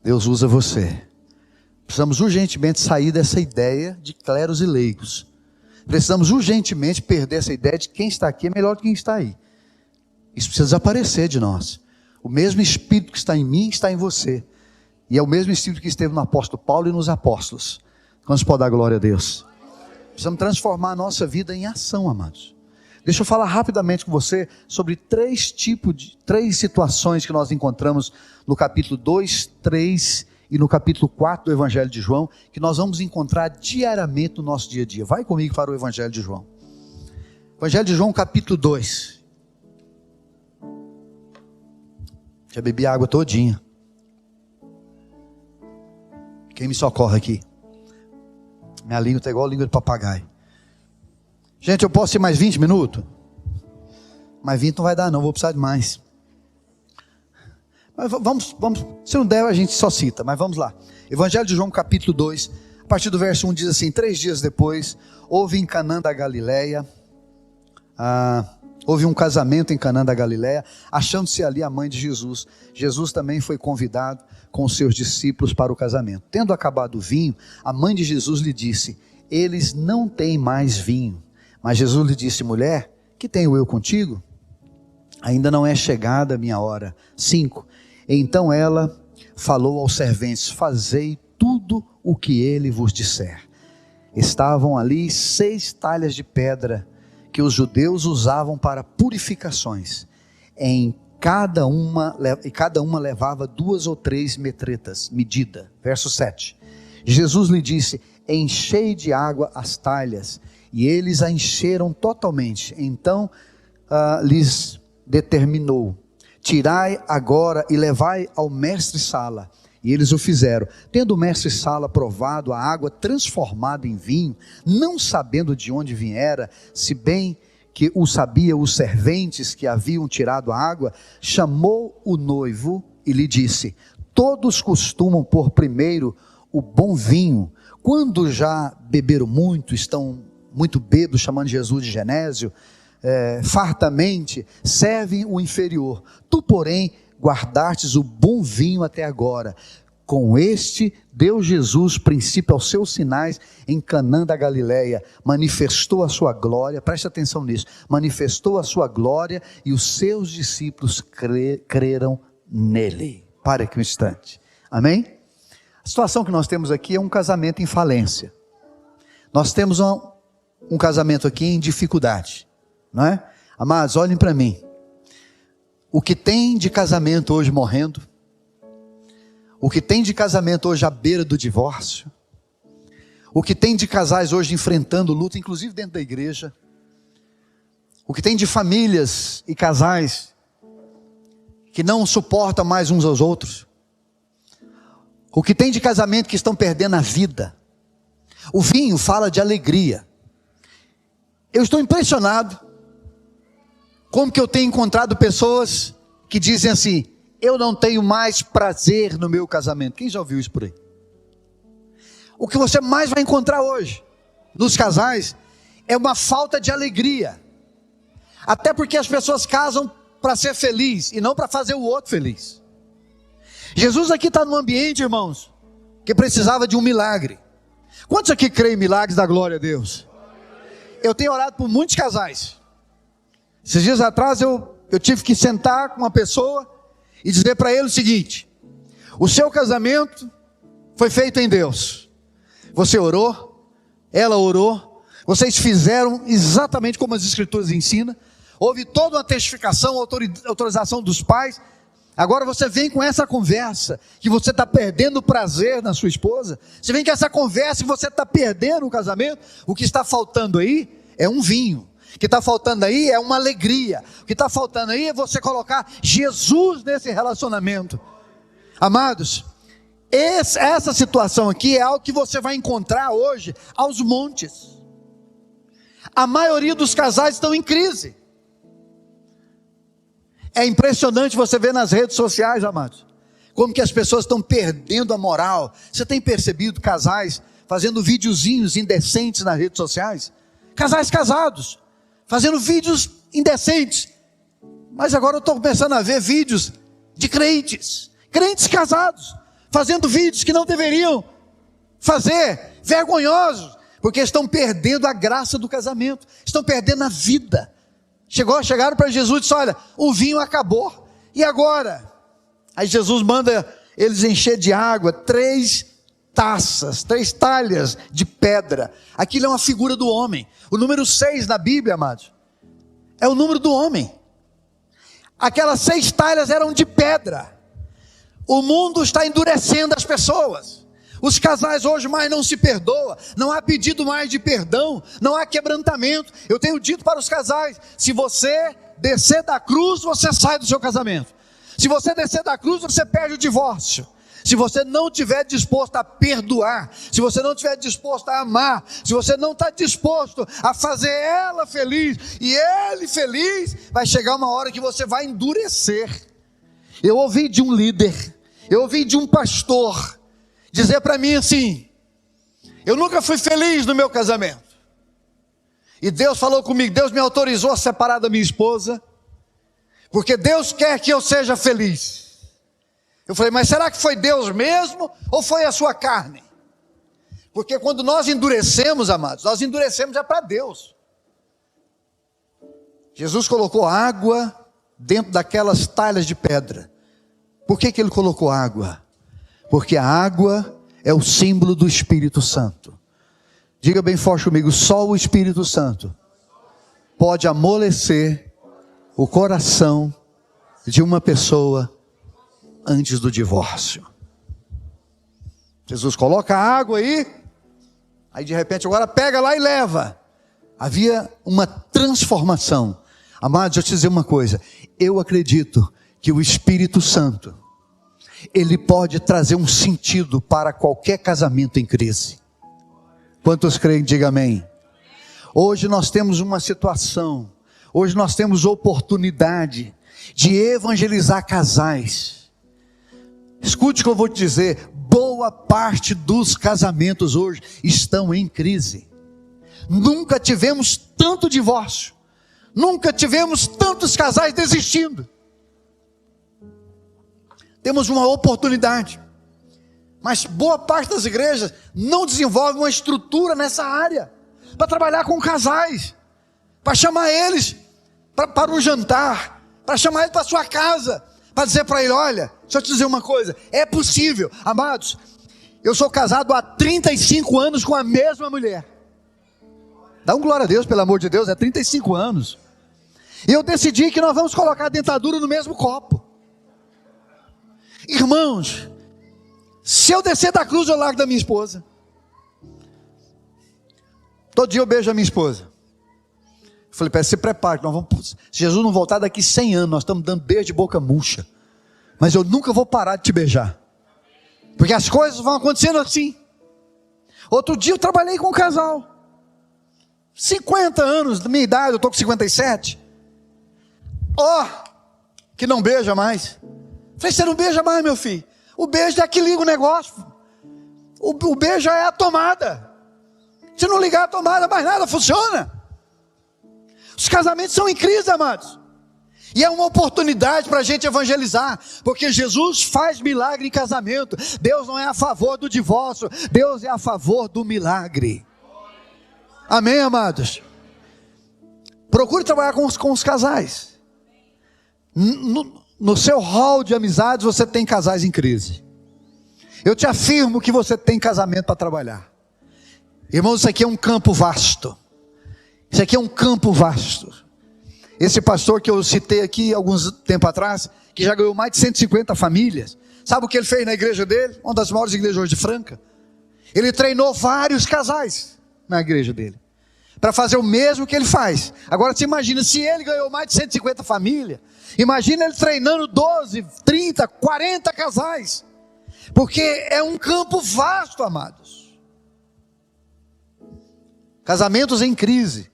Deus usa você. Precisamos urgentemente sair dessa ideia de cleros e leigos. Precisamos urgentemente perder essa ideia de quem está aqui é melhor do que quem está aí. Isso precisa desaparecer de nós. O mesmo Espírito que está em mim está em você. E é o mesmo Espírito que esteve no apóstolo Paulo e nos apóstolos. Quantos podem dar glória a Deus? Precisamos transformar a nossa vida em ação, amados. Deixa eu falar rapidamente com você sobre três situações que nós encontramos no capítulo 2, 3 e no capítulo 4 do Evangelho de João, que nós vamos encontrar diariamente no nosso dia a dia. Vai comigo para o Evangelho de João. Evangelho de João, capítulo 2. Já bebi a água todinha. Quem me socorre aqui? Minha língua está igual a língua de papagaio. Gente, eu posso ir mais 20 minutos? Mais 20 não vai dar não, vou precisar de mais. Mas vamos, se não der a gente só cita, mas vamos lá. Evangelho de João capítulo 2, a partir do verso 1 diz assim: 3 dias depois, houve em Canaã da Galileia, houve um casamento em Canaã da Galileia, achando-se ali a mãe de Jesus. Jesus também foi convidado com os seus discípulos para o casamento. Tendo acabado o vinho, a mãe de Jesus lhe disse: eles não têm mais vinho. Mas Jesus lhe disse: mulher, que tenho eu contigo? Ainda não é chegada a minha hora. 5. Então ela falou aos serventes: fazei tudo o que ele vos disser. Estavam ali 6 talhas de pedra, que os judeus usavam para purificações. Cada uma levava 2 ou 3 metretas, medida. Verso 7. Jesus lhe disse: enchei de água as talhas. E eles a encheram totalmente. Então lhes determinou: tirai agora e levai ao mestre-sala. E eles o fizeram. Tendo o mestre-sala provado a água transformada em vinho, não sabendo de onde viera, se bem que o sabiam os serventes que haviam tirado a água, chamou o noivo e lhe disse: todos costumam pôr primeiro o bom vinho, quando já beberam muito, estão muito bêbados, chamando Jesus de Genésio, fartamente, servem o inferior. Tu, porém, guardastes o bom vinho até agora. Com este deu Jesus princípio aos seus sinais em Canaã da Galileia, manifestou a sua glória, preste atenção nisso, manifestou a sua glória e os seus discípulos creram nele. Pare aqui um instante, amém? A situação que nós temos aqui é um casamento em falência. Nós temos um casamento aqui em dificuldade, não é? Amados, olhem para mim. O que tem de casamento hoje morrendo, o que tem de casamento hoje à beira do divórcio, o que tem de casais hoje enfrentando luta, inclusive dentro da igreja, o que tem de famílias e casais que não suportam mais uns aos outros, o que tem de casamento que estão perdendo a vida. O vinho fala de alegria. Eu estou impressionado como que eu tenho encontrado pessoas que dizem assim: eu não tenho mais prazer no meu casamento. Quem já ouviu isso por aí? O que você mais vai encontrar hoje nos casais é uma falta de alegria. Até porque as pessoas casam para ser feliz e não para fazer o outro feliz. Jesus aqui está num ambiente, irmãos, que precisava de um milagre. Quantos aqui creem em milagres da glória a Deus? Eu tenho orado por muitos casais. Esses dias atrás eu tive que sentar com uma pessoa e dizer para ele o seguinte: o seu casamento foi feito em Deus. Você orou, ela orou, vocês fizeram exatamente como as escrituras ensinam. Houve toda uma testificação, autorização dos pais. Agora você vem com essa conversa que você está perdendo o prazer na sua esposa. Você vem com essa conversa e você está perdendo o casamento. O que está faltando aí é um vinho. O que está faltando aí é uma alegria. O que está faltando aí é você colocar Jesus nesse relacionamento. Amados, essa situação aqui é algo que você vai encontrar hoje aos montes. A maioria dos casais estão em crise. É impressionante você ver nas redes sociais, amados, como que as pessoas estão perdendo a moral. Você tem percebido casais fazendo videozinhos indecentes nas redes sociais? Casais casados, fazendo vídeos indecentes. Mas agora eu estou começando a ver vídeos de crentes casados, fazendo vídeos que não deveriam fazer, vergonhosos, porque estão perdendo a graça do casamento, estão perdendo a vida. Chegaram para Jesus e disse: olha, o vinho acabou, e agora? Aí Jesus manda eles encheram de água 3 taças, 3 talhas de pedra. Aquilo é uma figura do homem. O número 6 na Bíblia, amados, é o número do homem. Aquelas 6 talhas eram de pedra. O mundo está endurecendo as pessoas. Os casais hoje mais não se perdoam, não há pedido mais de perdão, não há quebrantamento. Eu tenho dito para os casais: se você descer da cruz, você sai do seu casamento. Se você descer da cruz, você perde o divórcio. Se você não estiver disposto a perdoar, se você não estiver disposto a amar, se você não está disposto a fazer ela feliz e ele feliz, vai chegar uma hora que você vai endurecer. Eu ouvi de um líder, eu ouvi de um pastor dizer para mim assim: eu nunca fui feliz no meu casamento. E Deus falou comigo, Deus me autorizou a separar da minha esposa, porque Deus quer que eu seja feliz. Eu falei, mas será que foi Deus mesmo ou foi a sua carne? Porque quando nós endurecemos, amados, nós endurecemos para Deus. Jesus colocou água dentro daquelas talhas de pedra. Por que ele colocou água? Porque a água é o símbolo do Espírito Santo. Diga bem forte comigo: só o Espírito Santo pode amolecer o coração de uma pessoa antes do divórcio. Jesus coloca a água aí de repente agora pega lá e leva. Havia uma transformação. Amados, deixa eu te dizer uma coisa: eu acredito que o Espírito Santo, ele pode trazer um sentido para qualquer casamento em crise. Quantos creem? Diga amém. Hoje nós temos uma situação, hoje nós temos oportunidade de evangelizar casais. Escute o que eu vou te dizer: boa parte dos casamentos hoje estão em crise. Nunca tivemos tanto divórcio, nunca tivemos tantos casais desistindo. Temos uma oportunidade, mas boa parte das igrejas não desenvolve uma estrutura nessa área, para trabalhar com casais, para chamar eles para um jantar, para chamar eles para sua casa, para dizer para ele: olha, deixa eu te dizer uma coisa, é possível. Amados, eu sou casado há 35 anos com a mesma mulher. Dá um glória a Deus, pelo amor de Deus, é 35 anos. E eu decidi que nós vamos colocar a dentadura no mesmo copo. Irmãos, se eu descer da cruz, eu largo da minha esposa. Todo dia eu beijo a minha esposa. Eu falei para ela: se prepare, nós vamos, se Jesus não voltar daqui 100 anos, nós estamos dando beijo de boca murcha. Mas eu nunca vou parar de te beijar, porque as coisas vão acontecendo assim. Outro dia eu trabalhei com um casal, 50 anos da minha idade, eu estou com 57. Que não beija mais. Falei: você não beija mais, meu filho? O beijo é que liga o negócio. O beijo é a tomada. Se não ligar a tomada, mais nada funciona. Os casamentos são em crise, amados. E é uma oportunidade para a gente evangelizar, porque Jesus faz milagre em casamento. Deus não é a favor do divórcio, Deus é a favor do milagre. Amém, amados? Procure trabalhar com os casais. No seu hall de amizades você tem casais em crise. Eu te afirmo que você tem casamento para trabalhar. Irmãos, isso aqui é um campo vasto. Isso aqui é um campo vasto. Esse pastor que eu citei aqui alguns tempo atrás, que já ganhou mais de 150 famílias, sabe o que ele fez na igreja dele? Uma das maiores igrejas hoje de Franca. Ele treinou vários casais na igreja dele, para fazer o mesmo que ele faz. Agora você imagina, se ele ganhou mais de 150 famílias, imagina ele treinando 12, 30, 40 casais, porque é um campo vasto, amados. Casamentos em crise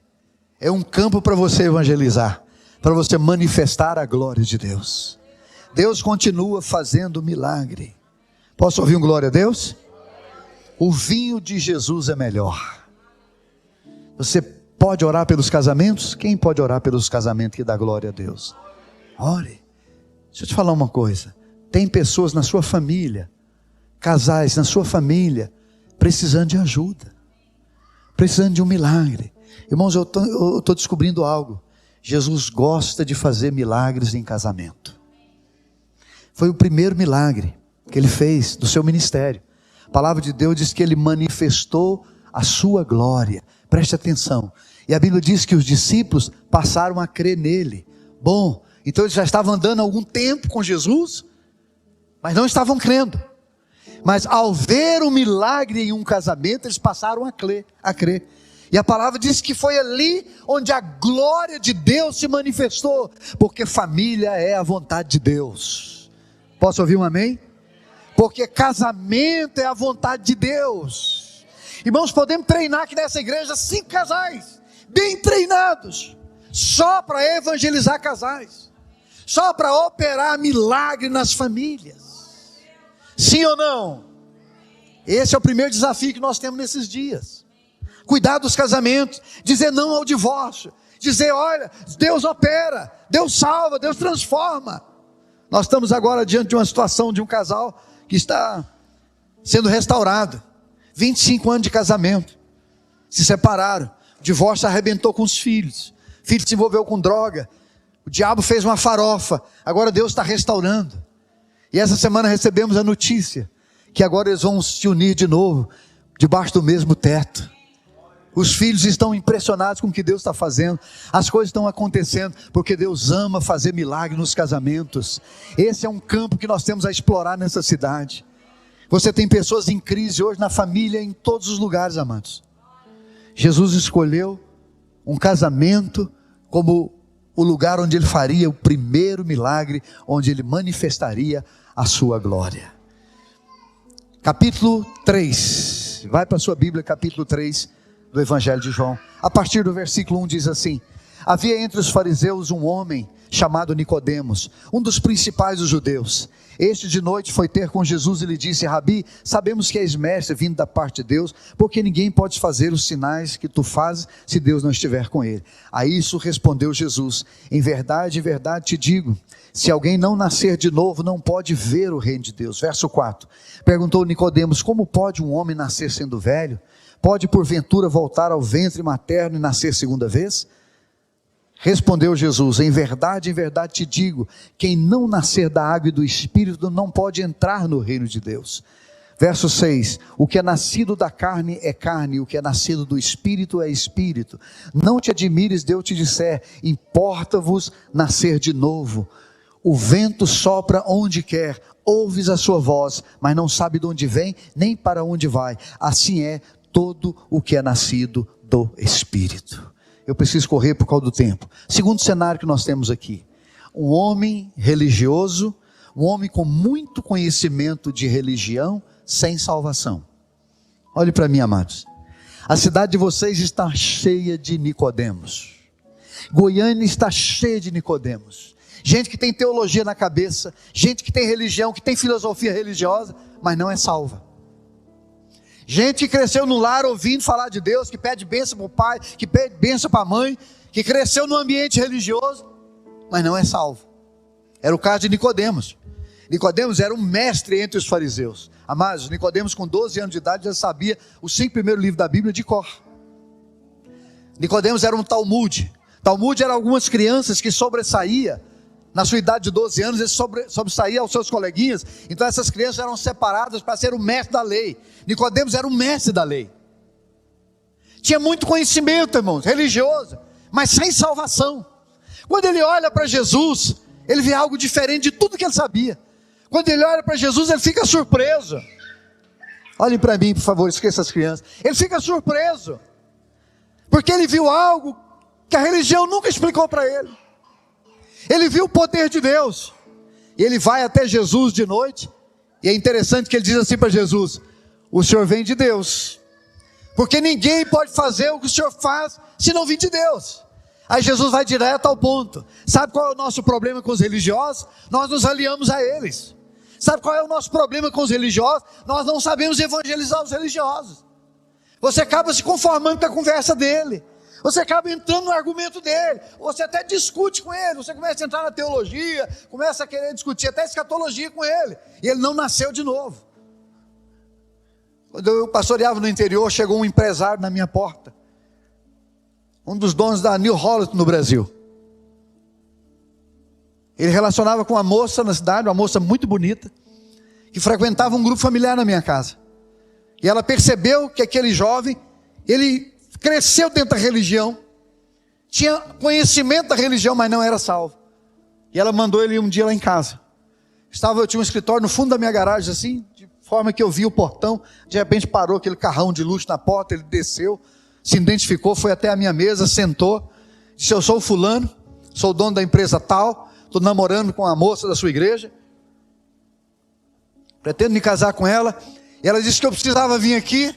é um campo para você evangelizar, para você manifestar a glória de Deus. Deus continua fazendo milagre. Posso ouvir um glória a Deus? O vinho de Jesus é melhor. Você pode orar pelos casamentos? Quem pode orar pelos casamentos que dá glória a Deus? Ore. Deixa eu te falar uma coisa. Tem pessoas na sua família, casais na sua família, precisando de ajuda, precisando de um milagre. Irmãos, eu estou descobrindo algo. Jesus gosta de fazer milagres em casamento. Foi o primeiro milagre. que ele fez do seu ministério. A palavra de Deus diz que ele manifestou a sua glória. Preste atenção. E a Bíblia diz que os discípulos passaram a crer nele. Bom, então eles já estavam andando há algum tempo com Jesus, mas não estavam crendo. Mas ao ver o milagre em um casamento, eles passaram a crer. E a palavra diz que foi ali onde a glória de Deus se manifestou, porque família é a vontade de Deus. Posso ouvir um amém? Porque casamento é a vontade de Deus. Irmãos, podemos treinar aqui nessa igreja 5 casais, bem treinados, só para evangelizar casais, só para operar milagre nas famílias. Sim ou não? Esse é o primeiro desafio que nós temos nesses dias. Cuidar dos casamentos, dizer não ao divórcio, dizer olha, Deus opera, Deus salva, Deus transforma. Nós estamos agora diante de uma situação de um casal que está sendo restaurado, 25 anos de casamento, se separaram, o divórcio arrebentou com os filhos, o filho se envolveu com droga, o diabo fez uma farofa, agora Deus está restaurando. E essa semana recebemos a notícia que agora eles vão se unir de novo, debaixo do mesmo teto. Os filhos estão impressionados com o que Deus está fazendo. As coisas estão acontecendo porque Deus ama fazer milagre nos casamentos. Esse é um campo que nós temos a explorar nessa cidade. Você tem pessoas em crise hoje na família, em todos os lugares, amados. Jesus escolheu um casamento como o lugar onde ele faria o primeiro milagre, onde ele manifestaria a sua glória. Capítulo 3, vai para a sua Bíblia, capítulo 3 do Evangelho de João. A partir do versículo 1 diz assim: havia entre os fariseus um homem chamado Nicodemos, um dos principais dos judeus. Este de noite foi ter com Jesus e lhe disse: Rabi, sabemos que és mestre vindo da parte de Deus, porque ninguém pode fazer os sinais que tu fazes se Deus não estiver com ele. A isso respondeu Jesus: em verdade te digo, se alguém não nascer de novo, não pode ver o reino de Deus. Verso 4, perguntou Nicodemos: como pode um homem nascer sendo velho? Pode porventura voltar ao ventre materno e nascer segunda vez? Respondeu Jesus: em verdade te digo, quem não nascer da água e do Espírito não pode entrar no reino de Deus. Verso 6, o que é nascido da carne é carne, o que é nascido do Espírito é Espírito. Não te admires de eu te disser, importa-vos nascer de novo. O vento sopra onde quer, ouves a sua voz, mas não sabe de onde vem, nem para onde vai. Assim é todo o que é nascido do Espírito. Eu preciso correr por causa do tempo. Segundo cenário que nós temos aqui: um homem religioso, um homem com muito conhecimento de religião, sem salvação. Olhe para mim, amados. A cidade de vocês está cheia de Nicodemos. Goiânia está cheia de Nicodemos. Gente que tem teologia na cabeça, gente que tem religião, que tem filosofia religiosa, mas não é salva. Gente que cresceu no lar ouvindo falar de Deus, que pede bênção para o pai, que pede bênção para a mãe, que cresceu no ambiente religioso, mas não é salvo. Era o caso de Nicodemos. Nicodemos era um mestre entre os fariseus. Amados, Nicodemos com 12 anos de idade já sabia os 5 primeiros livros da Bíblia de cor. Nicodemos era um Talmud. Talmud era algumas crianças que sobressaía. Na sua idade de 12 anos, ele sobressaía aos seus coleguinhas. Então essas crianças eram separadas para ser o mestre da lei. Nicodemos era o mestre da lei. Tinha muito conhecimento, irmãos, religioso, mas sem salvação. Quando ele olha para Jesus, ele vê algo diferente de tudo que ele sabia. Quando ele olha para Jesus, ele fica surpreso. Olhem para mim, por favor, esqueça as crianças. Ele fica surpreso, porque ele viu algo que a religião nunca explicou para ele. Ele viu o poder de Deus, e ele vai até Jesus de noite, e é interessante que ele diz assim para Jesus: o Senhor vem de Deus, porque ninguém pode fazer o que o Senhor faz, se não vir de Deus. Aí Jesus vai direto ao ponto. Sabe qual é o nosso problema com os religiosos? Nós nos aliamos a eles. Sabe qual é o nosso problema com os religiosos? Nós não sabemos evangelizar os religiosos. Você acaba se conformando com a conversa dele, você acaba entrando no argumento dele, você até discute com ele, você começa a entrar na teologia, começa a querer discutir até escatologia com ele, e ele não nasceu de novo. Quando eu pastoreava no interior, chegou um empresário na minha porta, um dos donos da New Holland no Brasil. Ele relacionava com uma moça na cidade, uma moça muito bonita, que frequentava um grupo familiar na minha casa. E ela percebeu que aquele jovem, ele cresceu dentro da religião, tinha conhecimento da religião, mas não era salvo. E ela mandou ele um dia lá em casa. Eu tinha um escritório no fundo da minha garagem, assim, de forma que eu vi o portão. De repente parou aquele carrão de luxo na porta, ele desceu, se identificou, foi até a minha mesa, sentou, disse: eu sou o fulano, sou o dono da empresa tal, estou namorando com a moça da sua igreja, pretendo me casar com ela. E ela disse que eu precisava vir aqui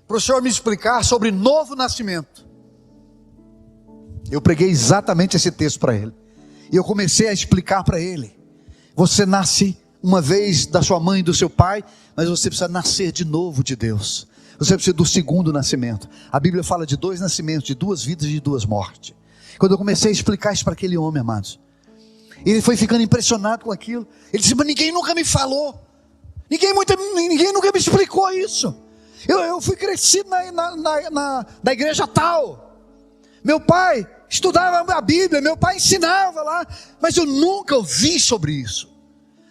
para o senhor me explicar sobre novo nascimento. Eu preguei exatamente esse texto para ele. E eu comecei a explicar para ele: você nasce uma vez da sua mãe e do seu pai, mas você precisa nascer de novo de Deus. Você precisa do segundo nascimento. A Bíblia fala de 2 nascimentos, de 2 vidas e de 2 mortes. Quando eu comecei a explicar isso para aquele homem, amados, ele foi ficando impressionado com aquilo. Ele disse: mas ninguém nunca me falou, ninguém nunca me explicou isso. Eu fui crescido na igreja tal, meu pai estudava a Bíblia, meu pai ensinava lá, mas eu nunca ouvi sobre isso.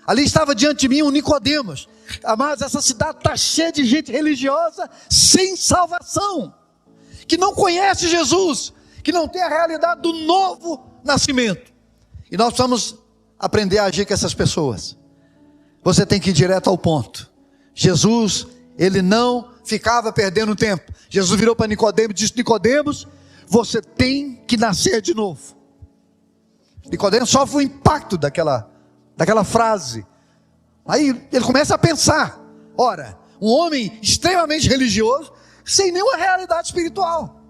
Ali estava diante de mim um Nicodemos. Amados, essa cidade está cheia de gente religiosa sem salvação, que não conhece Jesus, que não tem a realidade do novo nascimento. E nós precisamos aprender a agir com essas pessoas. Você tem que ir direto ao ponto. Jesus, ele não ficava perdendo tempo. Jesus virou para Nicodemos e disse: Nicodemos, você tem que nascer de novo. Nicodemos sofre o impacto daquela frase. Aí ele começa a pensar: ora, um homem extremamente religioso, sem nenhuma realidade espiritual.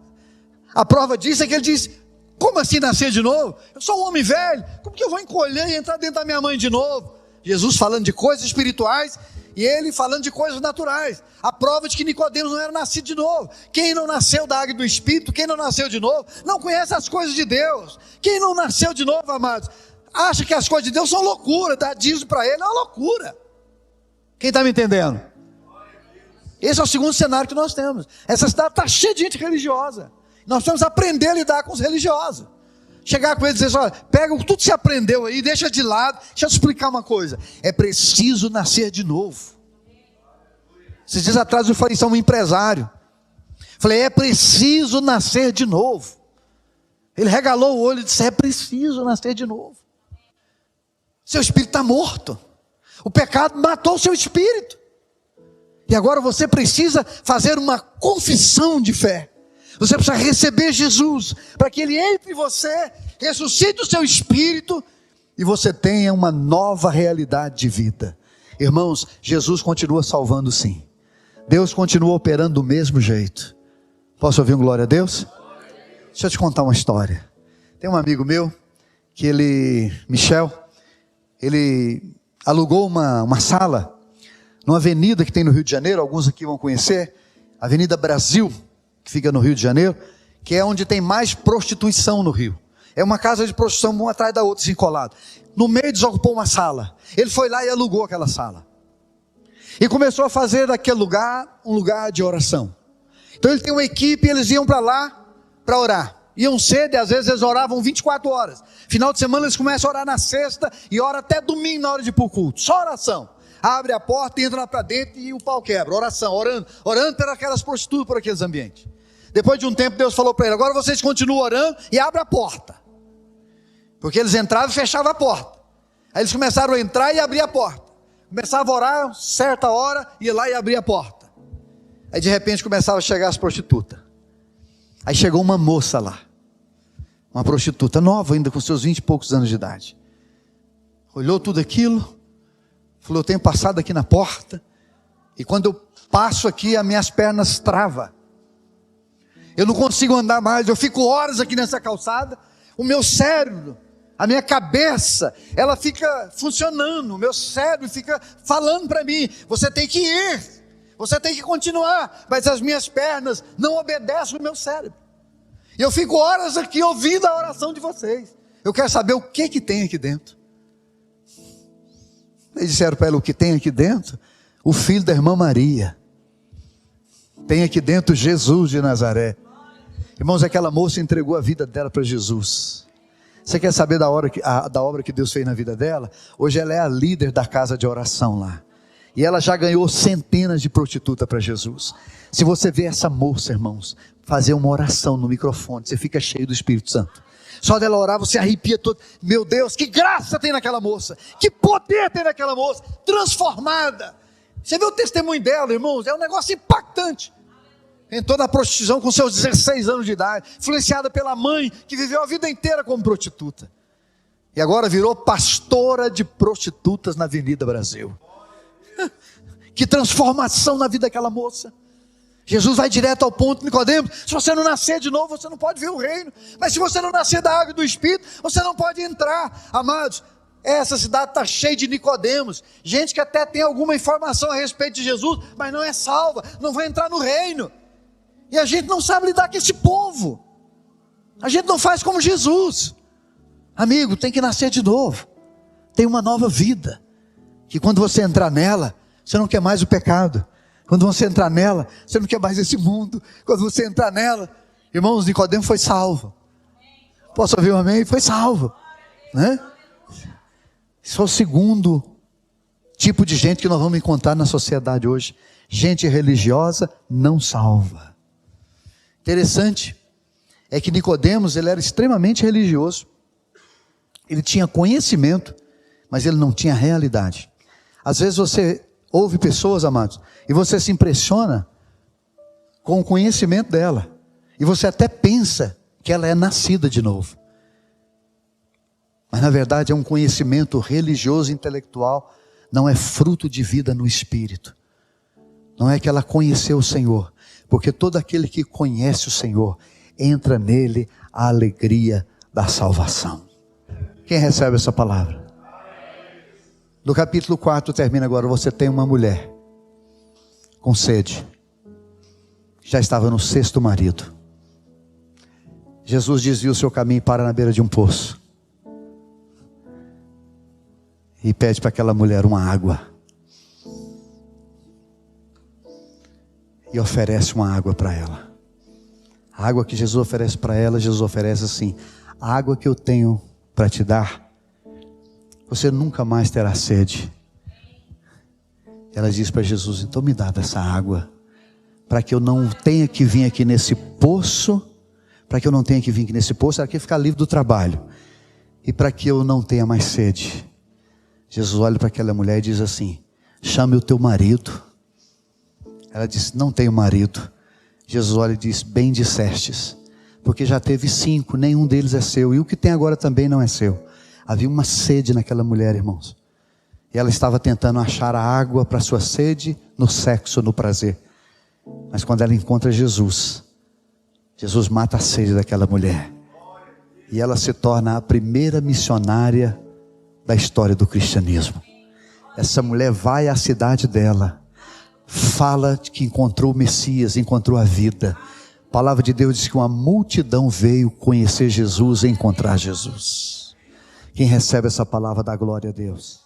A prova disso é que ele diz: como assim nascer de novo? Eu sou um homem velho, como que eu vou encolher e entrar dentro da minha mãe de novo? Jesus falando de coisas espirituais e ele falando de coisas naturais. A prova de que Nicodemos não era nascido de novo. Quem não nasceu da água do Espírito, quem não nasceu de novo, não conhece as coisas de Deus. Quem não nasceu de novo, amados, acha que as coisas de Deus são loucura, dá dízimo para ele, é uma loucura. Quem está me entendendo? Esse é o segundo cenário que nós temos. Essa cidade está cheia de gente religiosa. Nós precisamos aprender a lidar com os religiosos. Chegar com eles e dizer: olha, pega tudo que você aprendeu aí, deixa de lado. Deixa eu te explicar uma coisa: é preciso nascer de novo. Esses dias atrás eu falei isso a um empresário. Falei: é preciso nascer de novo. Ele regalou o olho e disse: é preciso nascer de novo. Seu espírito está morto. O pecado matou o seu espírito. E agora você precisa fazer uma confissão de fé. Você precisa receber Jesus, para que Ele entre em você, ressuscite o seu espírito, e você tenha uma nova realidade de vida. Irmãos, Jesus continua salvando sim. Deus continua operando do mesmo jeito. Posso ouvir um glória a Deus? Deixa eu te contar uma história. Tem um amigo meu, Michel, ele alugou uma sala, numa avenida que tem no Rio de Janeiro, alguns aqui vão conhecer, Avenida Brasil, que fica no Rio de Janeiro, que é onde tem mais prostituição no Rio. É uma casa de prostituição, uma atrás da outra, desencolado. No meio desocupou uma sala. Ele foi lá e alugou aquela sala. E começou a fazer daquele lugar um lugar de oração. Então ele tem uma equipe, eles iam para lá para orar. Iam cedo e às vezes eles oravam 24 horas. Final de semana eles começam a orar na sexta e oram até domingo na hora de ir para o culto. Só oração. Abre a porta, entra lá para dentro e o pau quebra. Oração, orando por aquelas prostitutas, por aqueles ambientes. Depois de um tempo Deus falou para ele: agora vocês continuam orando e abrem a porta. Porque eles entravam e fechavam a porta. Aí eles começaram a entrar e abrir a porta. Começavam a orar, certa hora, ia lá e abria a porta. Aí de repente começava a chegar as prostitutas. Aí chegou uma moça lá, uma prostituta nova, ainda com seus 20 e poucos anos de idade. Olhou tudo aquilo, falou: eu tenho passado aqui na porta, e quando eu passo aqui, as minhas pernas travam. Eu não consigo andar mais, eu fico horas aqui nessa calçada, o meu cérebro, a minha cabeça, ela fica funcionando, o meu cérebro fica falando para mim: você tem que ir, você tem que continuar, mas as minhas pernas não obedecem o meu cérebro. E eu fico horas aqui ouvindo a oração de vocês. Eu quero saber o que tem aqui dentro. Eles disseram para ela: o que tem aqui dentro? O filho da irmã Maria. Tem aqui dentro Jesus de Nazaré. Irmãos, aquela moça entregou a vida dela para Jesus. Você quer saber da obra que Deus fez na vida dela? Hoje ela é a líder da casa de oração lá. E ela já ganhou centenas de prostitutas para Jesus. Se você vê essa moça, irmãos, fazer uma oração no microfone, você fica cheio do Espírito Santo. Só dela orar, você arrepia todo. Meu Deus, que graça tem naquela moça, que poder tem naquela moça, transformada. Você vê o testemunho dela, irmãos, é um negócio impactante. Entrou na prostituição com seus 16 anos de idade, influenciada pela mãe, que viveu a vida inteira como prostituta. E agora virou pastora de prostitutas na Avenida Brasil. Que transformação na vida daquela moça. Jesus vai direto ao ponto, Nicodemos, se você não nascer de novo, você não pode ver o reino. Mas se você não nascer da água e do Espírito, você não pode entrar. Amados, essa cidade está cheia de Nicodemos, gente que até tem alguma informação a respeito de Jesus, mas não é salva, não vai entrar no reino. E a gente não sabe lidar com esse povo. A gente não faz como Jesus. Amigo, tem que nascer de novo. Tem uma nova vida, que quando você entrar nela, você não quer mais o pecado. Quando você entrar nela, você não quer mais esse mundo. Quando você entrar nela, irmãos, Nicodemo foi salvo. Posso ouvir um amém? Foi salvo, né? Esse é o segundo tipo de gente que nós vamos encontrar na sociedade hoje. Gente religiosa não salva. Interessante é que Nicodemos, ele era extremamente religioso. Ele tinha conhecimento, mas ele não tinha realidade. Às vezes você ouve pessoas, amados, e você se impressiona com o conhecimento dela, e você até pensa que ela é nascida de novo, mas na verdade é um conhecimento religioso, intelectual, não é fruto de vida no Espírito. Não é que ela conheceu o Senhor, porque todo aquele que conhece o Senhor, entra nele a alegria da salvação. Quem recebe essa palavra? No capítulo 4 termina agora, você tem uma mulher com sede, já estava no 6º marido. Jesus desvia o seu caminho e para na beira de um poço, e pede para aquela mulher uma água, e oferece uma água para ela. A água que Jesus oferece para ela, Jesus oferece assim: a água que eu tenho para te dar, você nunca mais terá sede. Ela diz para Jesus: então me dá dessa água, para que eu não tenha que vir aqui nesse poço, para que eu não tenha que vir aqui nesse poço, para que eu ficar livre do trabalho, e para que eu não tenha mais sede. Jesus olha para aquela mulher e diz assim: chame o teu marido. Ela diz: não tenho marido. Jesus olha e diz: bem dissestes, porque já teve 5, nenhum deles é seu, e o que tem agora também não é seu. Havia uma sede naquela mulher, irmãos, e ela estava tentando achar a água para sua sede no sexo, no prazer. Mas quando ela encontra Jesus, Jesus mata a sede daquela mulher, e ela se torna a primeira missionária da história do cristianismo. Essa mulher vai à cidade dela, fala que encontrou o Messias, encontrou a vida. A palavra de Deus diz que uma multidão veio conhecer Jesus e encontrar Jesus. Quem recebe essa palavra dá glória a Deus.